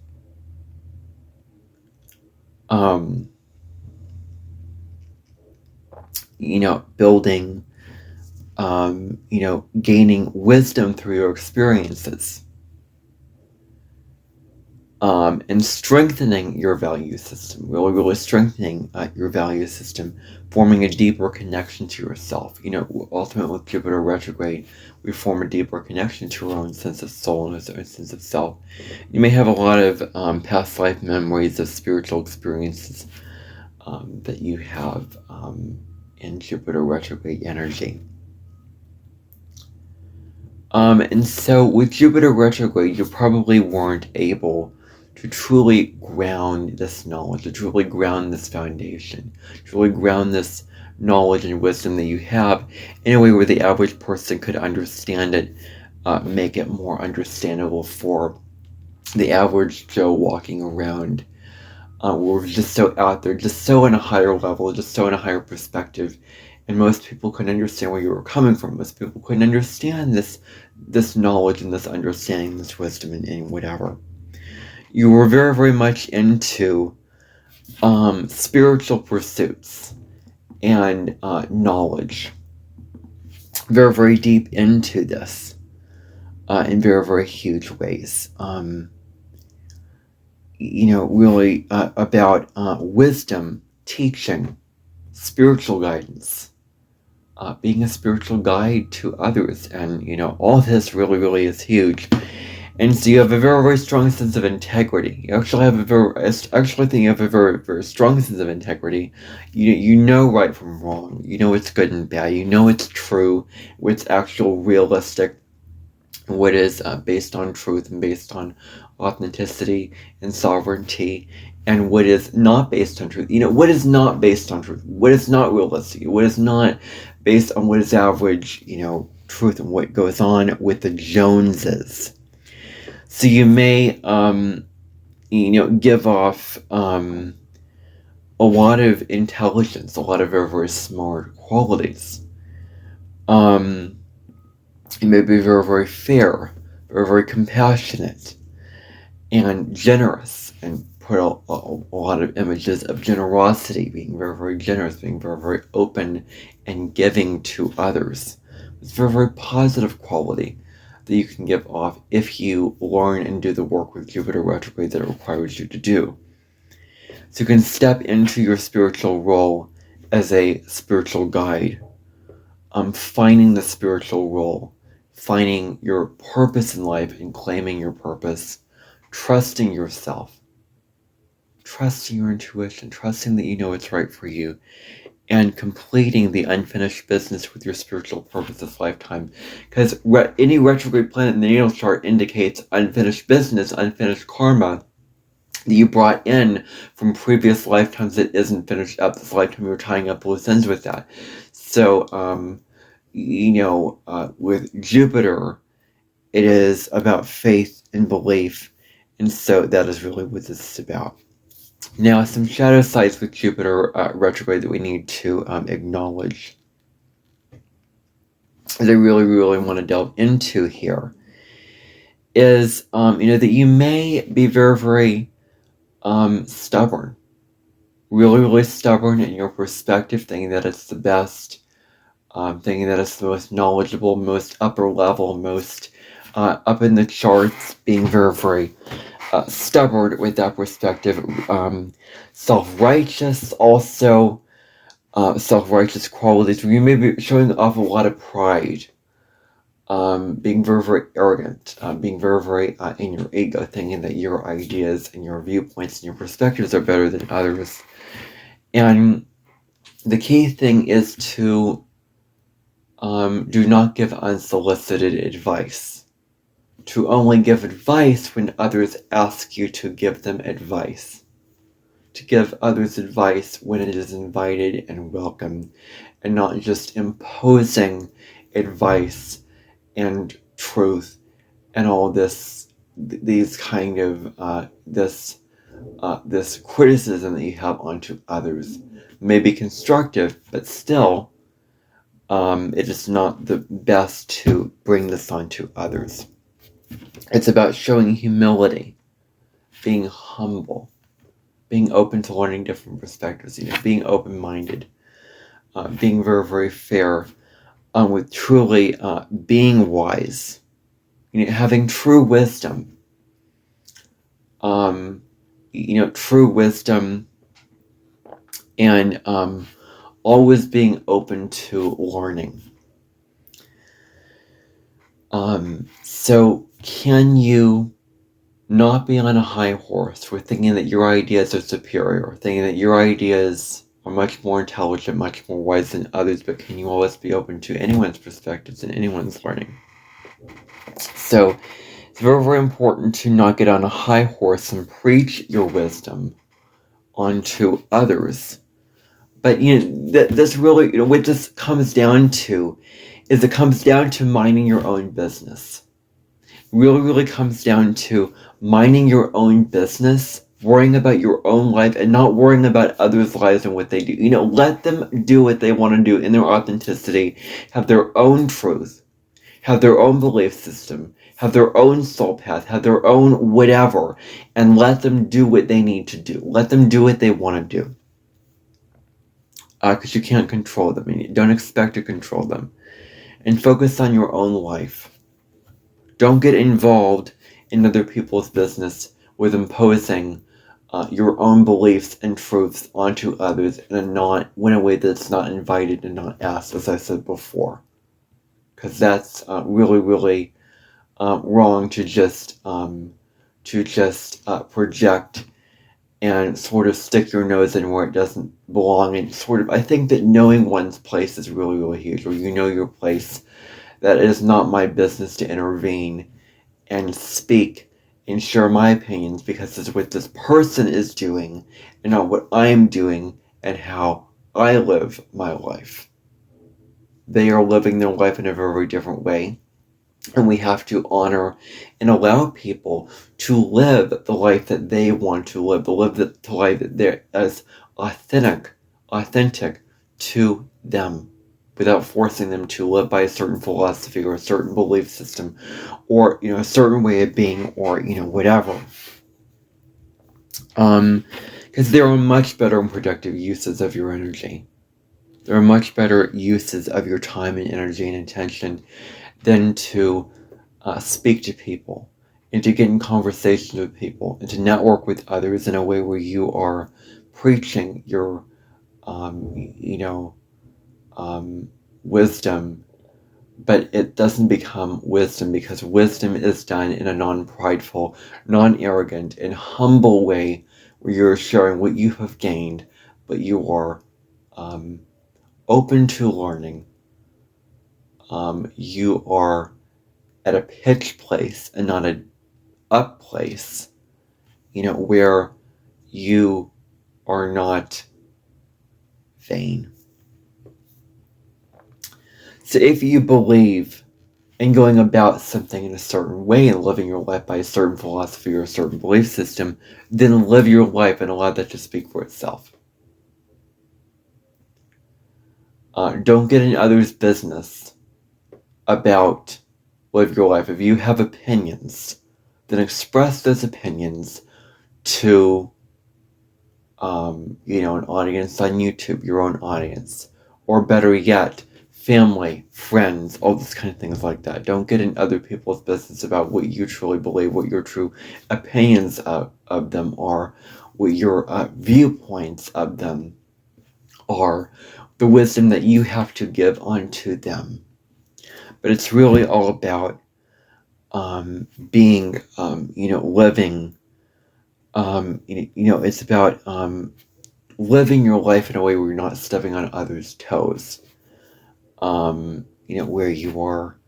Building, gaining wisdom through your experiences. and strengthening your value system, really strengthening your value system, forming a deeper connection to yourself. Ultimately with Jupiter retrograde, we form a deeper connection to our own sense of soul and our own sense of self. You may have a lot of past life memories of spiritual experiences that you have in Jupiter retrograde energy. And so with Jupiter retrograde, you probably weren't able to truly ground this knowledge, to truly ground this foundation, truly ground this knowledge and wisdom that you have in a way where the average person could understand it, make it more understandable for the average Joe walking around. We're just so out there, just so in a higher level, just so in a higher perspective. And most people couldn't understand where you were coming from. Most people couldn't understand this knowledge and this understanding, this wisdom and whatever. You were very, very much into spiritual pursuits and knowledge. Very, very deep into this in very, very huge ways. Really about wisdom, teaching, spiritual guidance, being a spiritual guide to others. And, all this really, really is huge. And so you have a very, very strong sense of integrity. I actually think you have a very, very strong sense of integrity. You know right from wrong. You know what's good and bad. You know what's true, what's actual realistic, what is based on truth and based on authenticity and sovereignty, and what is not based on truth. What is not based on truth, what is not realistic, what is not based on what is average, truth, and what goes on with the Joneses. So you may, give off a lot of intelligence, a lot of very, very smart qualities. You may be very, very fair, very, very compassionate, and generous, and put a lot of images of generosity, being very, very generous, being very, very open and giving to others. It's a very, very positive quality that you can give off if you learn and do the work with Jupiter retrograde that it requires you to do. So you can step into your spiritual role as a spiritual guide, finding the spiritual role, finding your purpose in life and claiming your purpose, trusting yourself, trusting your intuition, trusting that you know what's right for you, and completing the unfinished business with your spiritual purpose this lifetime. Because any retrograde planet in the natal chart indicates unfinished business, unfinished karma that you brought in from previous lifetimes that isn't finished up this lifetime. You're tying up loose ends with that. So, with Jupiter, it is about faith and belief. And so that is really what this is about. Now, some shadow sides with Jupiter retrograde that we need to acknowledge, that I really, really want to delve into here, is, that you may be very, very stubborn. Really, really stubborn in your perspective, thinking that it's the best, thinking that it's the most knowledgeable, most upper level, most up in the charts, being very, very stubborn with that perspective. Self-righteous, also self-righteous qualities. You may be showing off a lot of pride, being very, very arrogant, being very, very in your ego, thinking that your ideas and your viewpoints and your perspectives are better than others. And the key thing is to do not give unsolicited advice. To only give advice when others ask you to give them advice. To give others advice when it is invited and welcome, and not just imposing advice and truth and all this, these kind of this criticism that you have onto others. May be constructive, but still, it is not the best to bring this onto others. It's about showing humility, being humble, being open to learning different perspectives, being open-minded, being very, very fair, with truly being wise, having true wisdom, true wisdom, and always being open to learning. So can you not be on a high horse for thinking that your ideas are superior, thinking that your ideas are much more intelligent, much more wise than others, but can you always be open to anyone's perspectives and anyone's learning? So it's very, very important to not get on a high horse and preach your wisdom onto others. But this really, what this comes down to is it comes down to minding your own business. Really, really comes down to minding your own business, worrying about your own life, and not worrying about others' lives and what they do. Let them do what they want to do in their authenticity, have their own truth, have their own belief system, have their own soul path, have their own whatever, and let them do what they need to do. Let them do what they want to do. Because you can't control them, and you don't expect to control them. And focus on your own life. Don't get involved in other people's business with imposing your own beliefs and truths onto others in a way that's not invited and not asked, as I said before. Because that's really, really wrong to just project and sort of stick your nose in where it doesn't belong. And I think that knowing one's place is really, really huge. Or you know your place, that it is not my business to intervene and speak and share my opinions, because it's what this person is doing and not what I'm doing and how I live my life. They are living their life in a very different way. And we have to honor and allow people to live the life that they want to live, the life that they're as authentic to them, without forcing them to live by a certain philosophy or a certain belief system, or a certain way of being, or whatever. Because there are much better and productive uses of your energy. There are much better uses of your time and energy and attention than to speak to people, and to get in conversation with people, and to network with others in a way where you are preaching your, wisdom, but it doesn't become wisdom, because wisdom is done in a non-prideful, non-arrogant, and humble way, where you're sharing what you have gained, but you are open to learning. You are at a pitch place and not an up place, where you are not vain. So if you believe in going about something in a certain way and living your life by a certain philosophy or a certain belief system, then live your life and allow that to speak for itself. Don't get in others' business about live your life. If you have opinions, then express those opinions to an audience on YouTube, your own audience, or better yet, family, friends, all these kind of things like that. Don't get in other people's business about what you truly believe, what your true opinions of them are, what your viewpoints of them are, the wisdom that you have to give onto them. But it's really all about being, living. It's about living your life in a way where you're not stepping on others' toes. Where you are,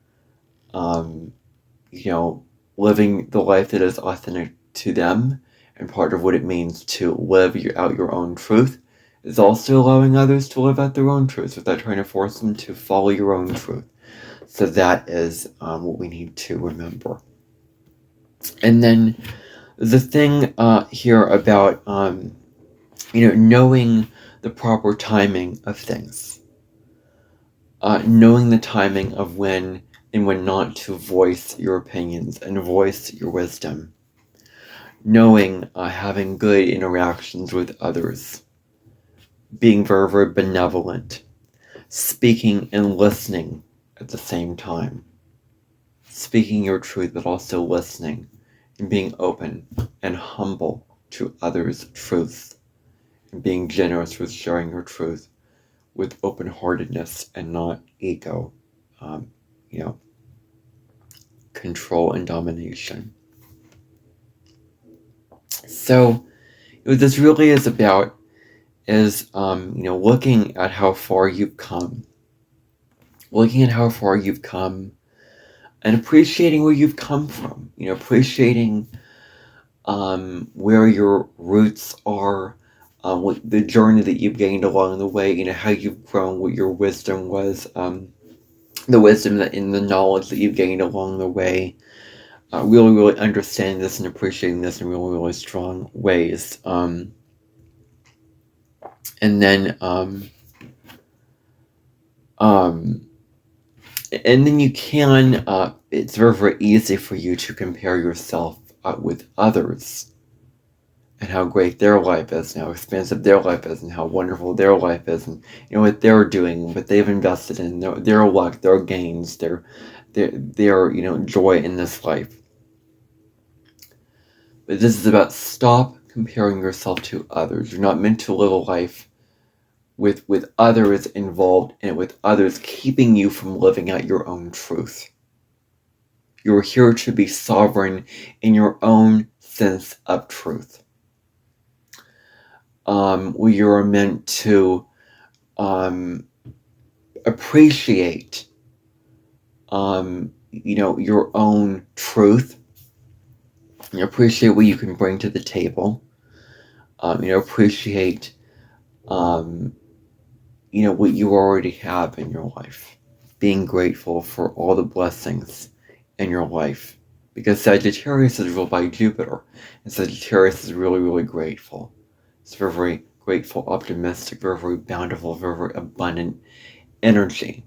living the life that is authentic to them. And part of what it means to live out your own truth is also allowing others to live out their own truth without trying to force them to follow your own truth. So that is what we need to remember. And then the thing here about, knowing the proper timing of things. Knowing the timing of when and when not to voice your opinions and voice your wisdom. Knowing having good interactions with others. Being very, very benevolent. Speaking and listening at the same time. Speaking your truth, but also listening and being open and humble to others' truths, and being generous with sharing your truth with open-heartedness and not ego, control and domination. So what this really is about is, looking at how far you've come, and appreciating where you've come from, appreciating where your roots are, what the journey that you've gained along the way, how you've grown, what your wisdom was, the wisdom that in the knowledge that you've gained along the way, really, really understanding this and appreciating this in really, really strong ways. And then you can, it's very, very easy for you to compare yourself with others and how great their life is, and how expansive their life is, and how wonderful their life is, and what they're doing, what they've invested in, their luck, their gains, their joy in this life. But this is about stop comparing yourself to others. You're not meant to live a life with others involved in it, with others keeping you from living out your own truth. You're here to be sovereign in your own sense of truth. We are meant to appreciate, your own truth. Appreciate what you can bring to the table. Appreciate, what you already have in your life. Being grateful for all the blessings in your life. Because Sagittarius is ruled by Jupiter. And Sagittarius is really, really grateful. It's very, very grateful, optimistic, very, very bountiful, very, very abundant energy.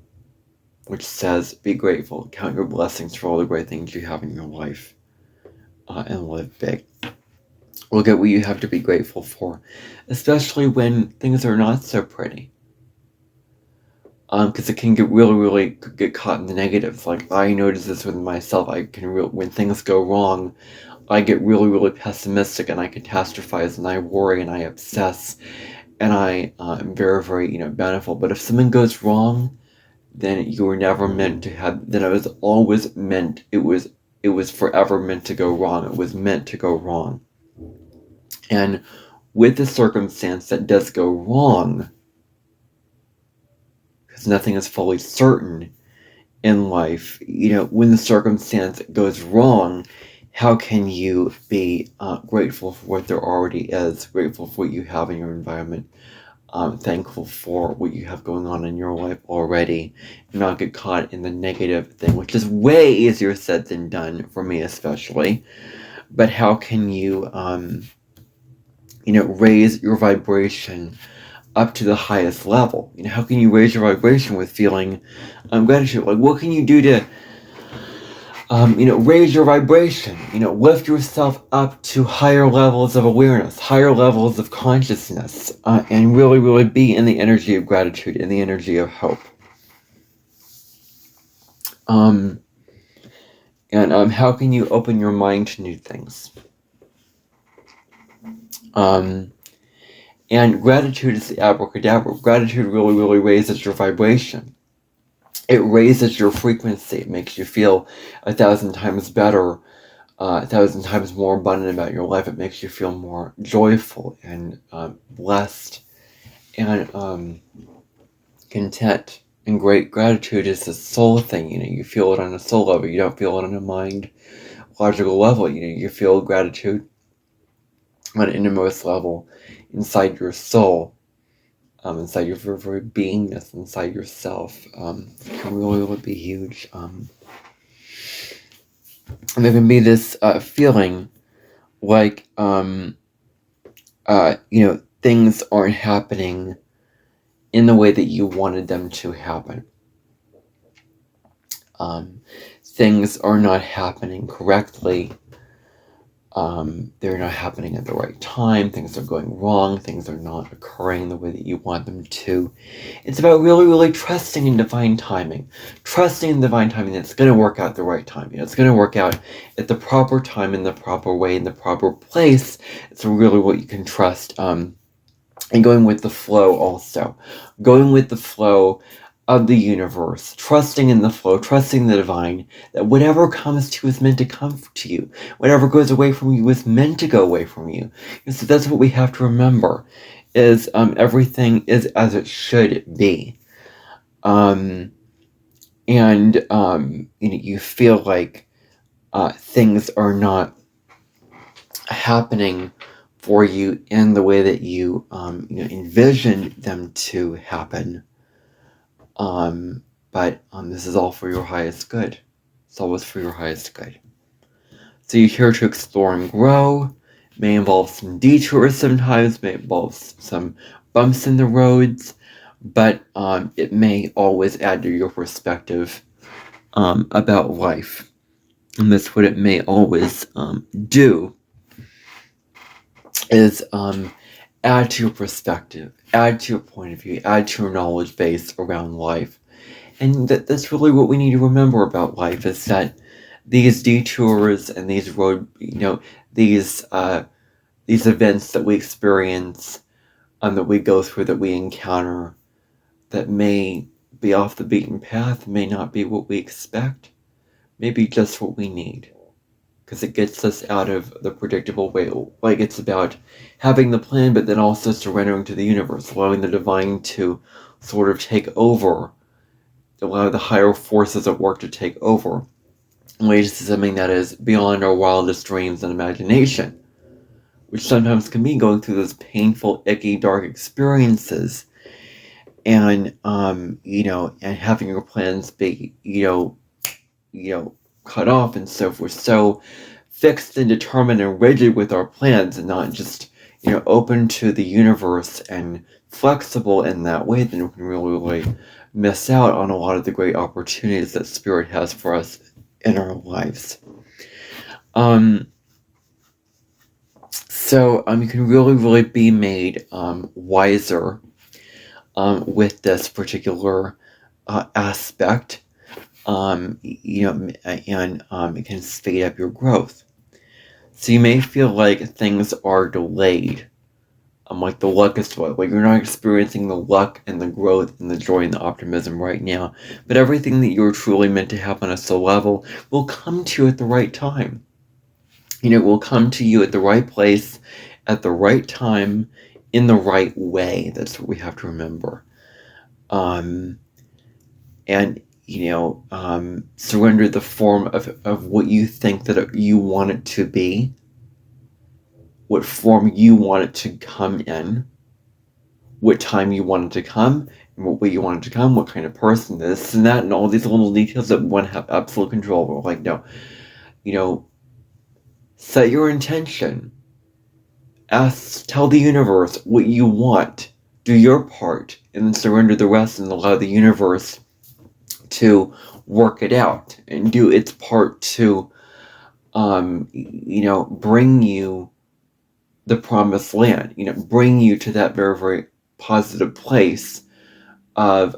Which says, be grateful, count your blessings for all the great things you have in your life. And live big. Look at what you have to be grateful for. Especially when things are not so pretty. Because it can get really get caught in the negatives. Like, I notice this with myself. When things go wrong, I get really pessimistic, and I catastrophize, and I worry, and I obsess, and I am very, very, bountiful. But if something goes wrong, then you were never meant to have. Then it was always meant. It was forever meant to go wrong. It was meant to go wrong. And with the circumstance that does go wrong, because nothing is fully certain in life, when the circumstance goes wrong, how can you be grateful for what there already is, grateful for what you have in your environment, thankful for what you have going on in your life already, and not get caught in the negative thing, which is way easier said than done, for me especially. But how can you, raise your vibration up to the highest level? How can you raise your vibration with feeling gratitude? Like, what can you do to, raise your vibration? Lift yourself up to higher levels of awareness, higher levels of consciousness, and really be in the energy of gratitude, in the energy of hope. And how can you open your mind to new things? And gratitude is the abracadabra. Gratitude really raises your vibration. It raises your frequency. It makes you feel 1,000 times better, 1,000 times more abundant about your life. It makes you feel more joyful and blessed and content. And great gratitude is a soul thing. You feel it on a soul level. You don't feel it on a mind logical level. You feel gratitude on an innermost level, inside your soul, inside your very, very beingness, inside yourself. It can really be huge. And there can be this feeling like, things aren't happening in the way that you wanted them to happen. Things are not happening correctly. they're not happening at the right time, things are going wrong, things are not occurring the way that you want them to. It's about really, really trusting in divine timing. Trusting in divine timing that it's going to work out the right time. It's going to work out at the proper time, in the proper way, in the proper place. It's really what you can trust. And going with the flow also. Going with the flow of the universe, trusting in the flow, trusting the divine, that whatever comes to you is meant to come to you. Whatever goes away from you is meant to go away from you. And so that's what we have to remember, is everything is as it should be. And you feel like things are not happening for you in the way that you envisioned them to happen. But this is all for your highest good. It's always for your highest good. So you're here to explore and grow. May involve some detours sometimes, may involve some bumps in the roads, but it may always add to your perspective about life. And that's what it may always do, is add to your perspective, add to your point of view, add to your knowledge base around life. And that's really what we need to remember about life, is that these detours and these these events that we experience, that we go through, that we encounter, that may be off the beaten path, may not be what we expect, may be just what we need. Because it gets us out of the predictable way. Like, it's about having the plan, but then also surrendering to the universe, allowing the divine to sort of take over, allow the higher forces at work to take over, ways to something that is beyond our wildest dreams and imagination, which sometimes can be going through those painful, icky, dark experiences, and and having your plans be cut off and so forth. So fixed and determined and rigid with our plans, and not just open to the universe and flexible in that way, then we can really miss out on a lot of the great opportunities that Spirit has for us in our lives. So you can really be made wiser with this particular aspect. And it can speed up your growth. So you may feel like things are delayed. Like the luck is delayed. Like you're not experiencing the luck and the growth and the joy and the optimism right now. But everything that you're truly meant to have on a soul level will come to you at the right time. Will come to you at the right place, at the right time, in the right way. That's what we have to remember. Surrender the form of what you think that you want it to be, what form you want it to come in, what time you want it to come, and what way you want it to come, what kind of person this and that, and all these little details that one have absolute control over. Like, no, set your intention. Tell the universe what you want. Do your part, and then surrender the rest, and allow the universe to work it out and do its part to, bring you the promised land. Bring you to that very, very positive place of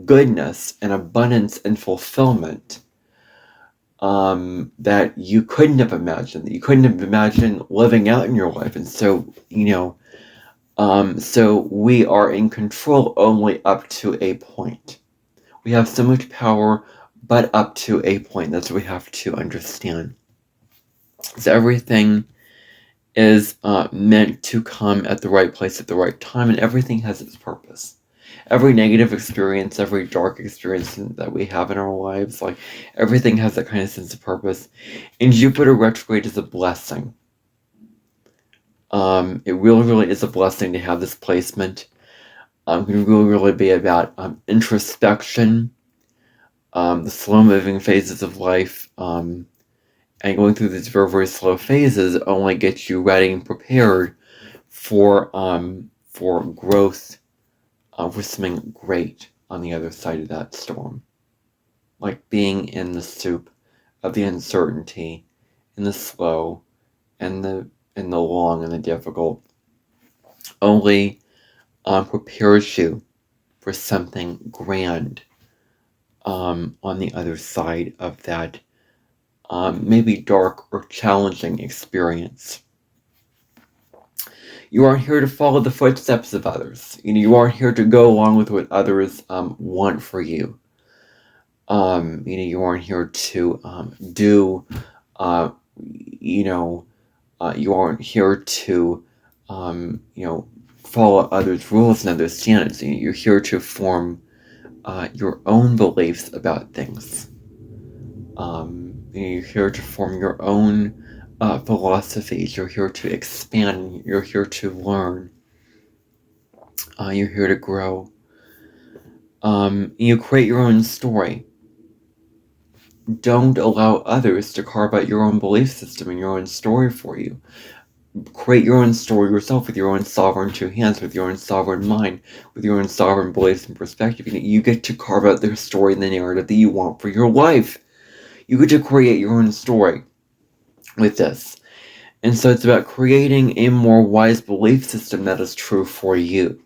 goodness and abundance and fulfillment that you couldn't have imagined, that you couldn't have imagined living out in your life. And so, so we are in control only up to a point. We have so much power, but up to a point. That's what we have to understand. So everything is meant to come at the right place at the right time, and everything has its purpose. Every negative experience, every dark experience that we have in our lives, like everything has that kind of sense of purpose. And Jupiter retrograde is a blessing. It really is a blessing to have this placement. It can really be about introspection, the slow-moving phases of life, and going through these very, very slow phases only gets you ready and prepared for growth, for something great on the other side of that storm. Like being in the soup of the uncertainty, in the slow, and the long and the difficult only prepares you for something grand on the other side of that maybe dark or challenging experience. You aren't here to follow the footsteps of others. You aren't here to go along with what others want for you. You aren't here to do. You aren't here to follow others' rules and others' standards. You're here to form your own beliefs about things. You're here to form your own philosophies. You're here to expand. You're here to learn. You're here to grow. You create your own story. Don't allow others to carve out your own belief system and your own story for you. Create your own story yourself with your own sovereign two hands, with your own sovereign mind, with your own sovereign beliefs and perspective. You get to carve out the story and the narrative that you want for your life. You get to create your own story with this. And so it's about creating a more wise belief system that is true for you.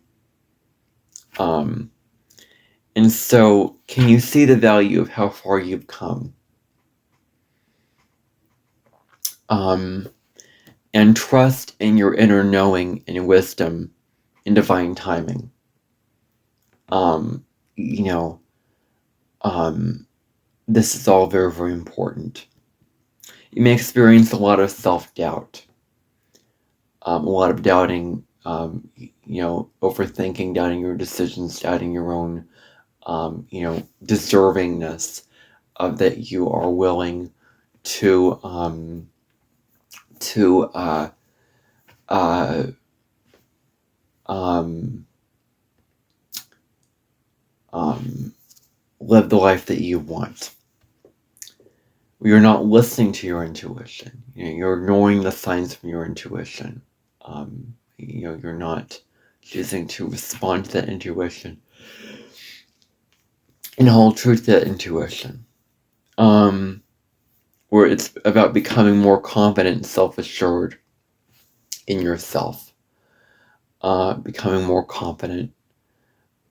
And so, can you see the value of how far you've come? And trust in your inner knowing and wisdom and divine timing. This is all very, very important. You may experience a lot of self-doubt, a lot of doubting, overthinking, doubting your decisions, doubting your own, deservingness of that you are willing to live the life that you want. You're not listening to your intuition. You're ignoring the signs from your intuition. You're not choosing to respond to that intuition and hold true to that intuition. Where it's about becoming more confident and self-assured in yourself. Becoming more confident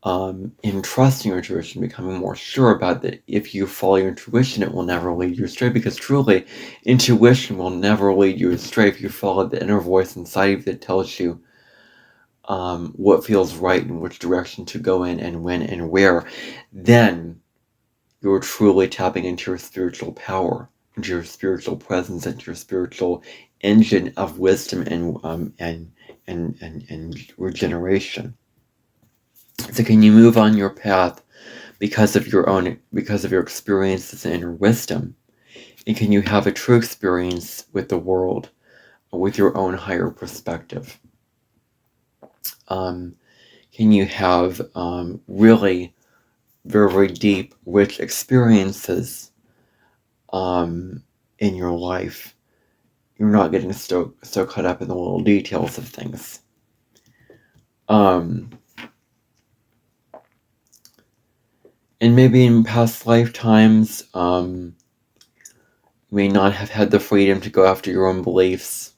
in trusting your intuition, becoming more sure about that if you follow your intuition, it will never lead you astray, because truly, intuition will never lead you astray if you follow the inner voice inside of you that tells you what feels right and which direction to go in and when and where. Then you're truly tapping into your spiritual power, into your spiritual presence, into your spiritual engine of wisdom and regeneration. So can you move on your path because of your experiences and inner wisdom? And can you have a true experience with the world, with your own higher perspective? Can you have really very, very deep, rich experiences in your life? You're not getting so caught up in the little details of things. And maybe in past lifetimes, you may not have had the freedom to go after your own beliefs,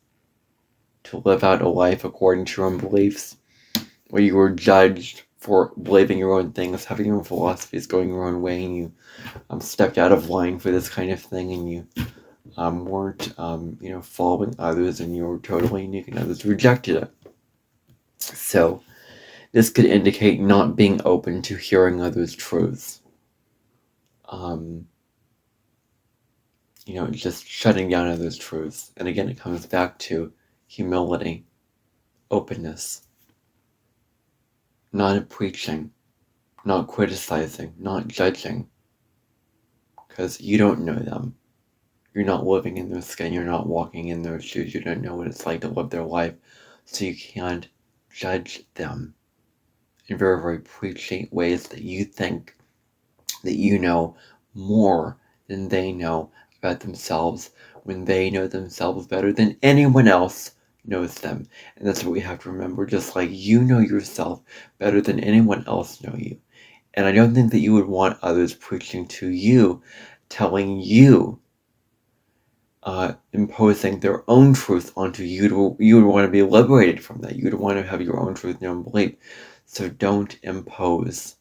to live out a life according to your own beliefs, where you were judged for believing your own things, having your own philosophies, going your own way, and you stepped out of line for this kind of thing, and you weren't, following others, and you were totally unique, and others rejected it. So this could indicate not being open to hearing others' truths. Just shutting down others' truths. And again, it comes back to humility, openness, not preaching, not criticizing, not judging, because you don't know them. You're not living in their skin. You're not walking in their shoes. You don't know what it's like to live their life. So you can't judge them in very, very preachy ways that you think that you know more than they know about themselves, when they know themselves better than anyone else knows them. And that's what we have to remember. Just like you know yourself better than anyone else know you. And I don't think that you would want others preaching to you, telling you imposing their own truth onto you. You would want to be liberated from that. You would want to have your own truth and your own belief. So don't impose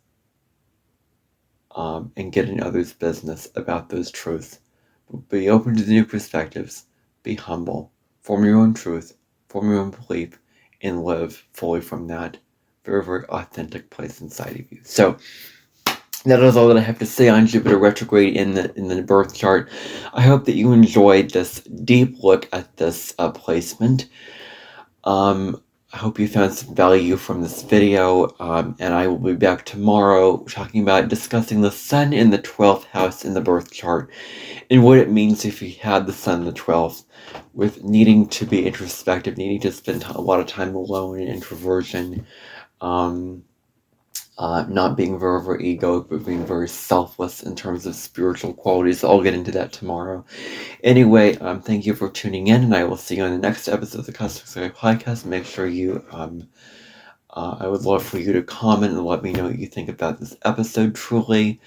and get in others' business about those truths. Be open to the new perspectives. Be humble. Form your own truth. Form your own belief. And live fully from that very, very authentic place inside of you. So that is all that I have to say on Jupiter retrograde in the birth chart. I hope that you enjoyed this deep look at this placement. I hope you found some value from this video, and I will be back tomorrow discussing the Sun in the 12th house in the birth chart and what it means if you had the Sun in the 12th, with needing to be introspective, needing to spend a lot of time alone in introversion, not being very, very egoic, but being very selfless in terms of spiritual qualities. I'll get into that tomorrow. Anyway, thank you for tuning in, and I will see you on the next episode of the Cosmic Sky Podcast. Make sure you, I would love for you to comment and let me know what you think about this episode, truly.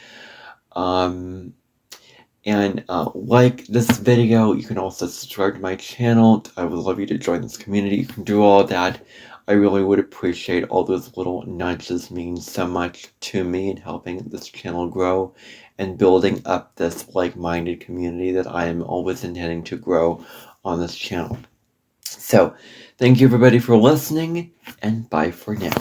And like this video. You can also subscribe to my channel. I would love you to join this community. You can do all that. I really would appreciate all those little nudges. Mean so much to me in helping this channel grow and building up this like-minded community that I am always intending to grow on this channel. So, thank you everybody for listening, and bye for now.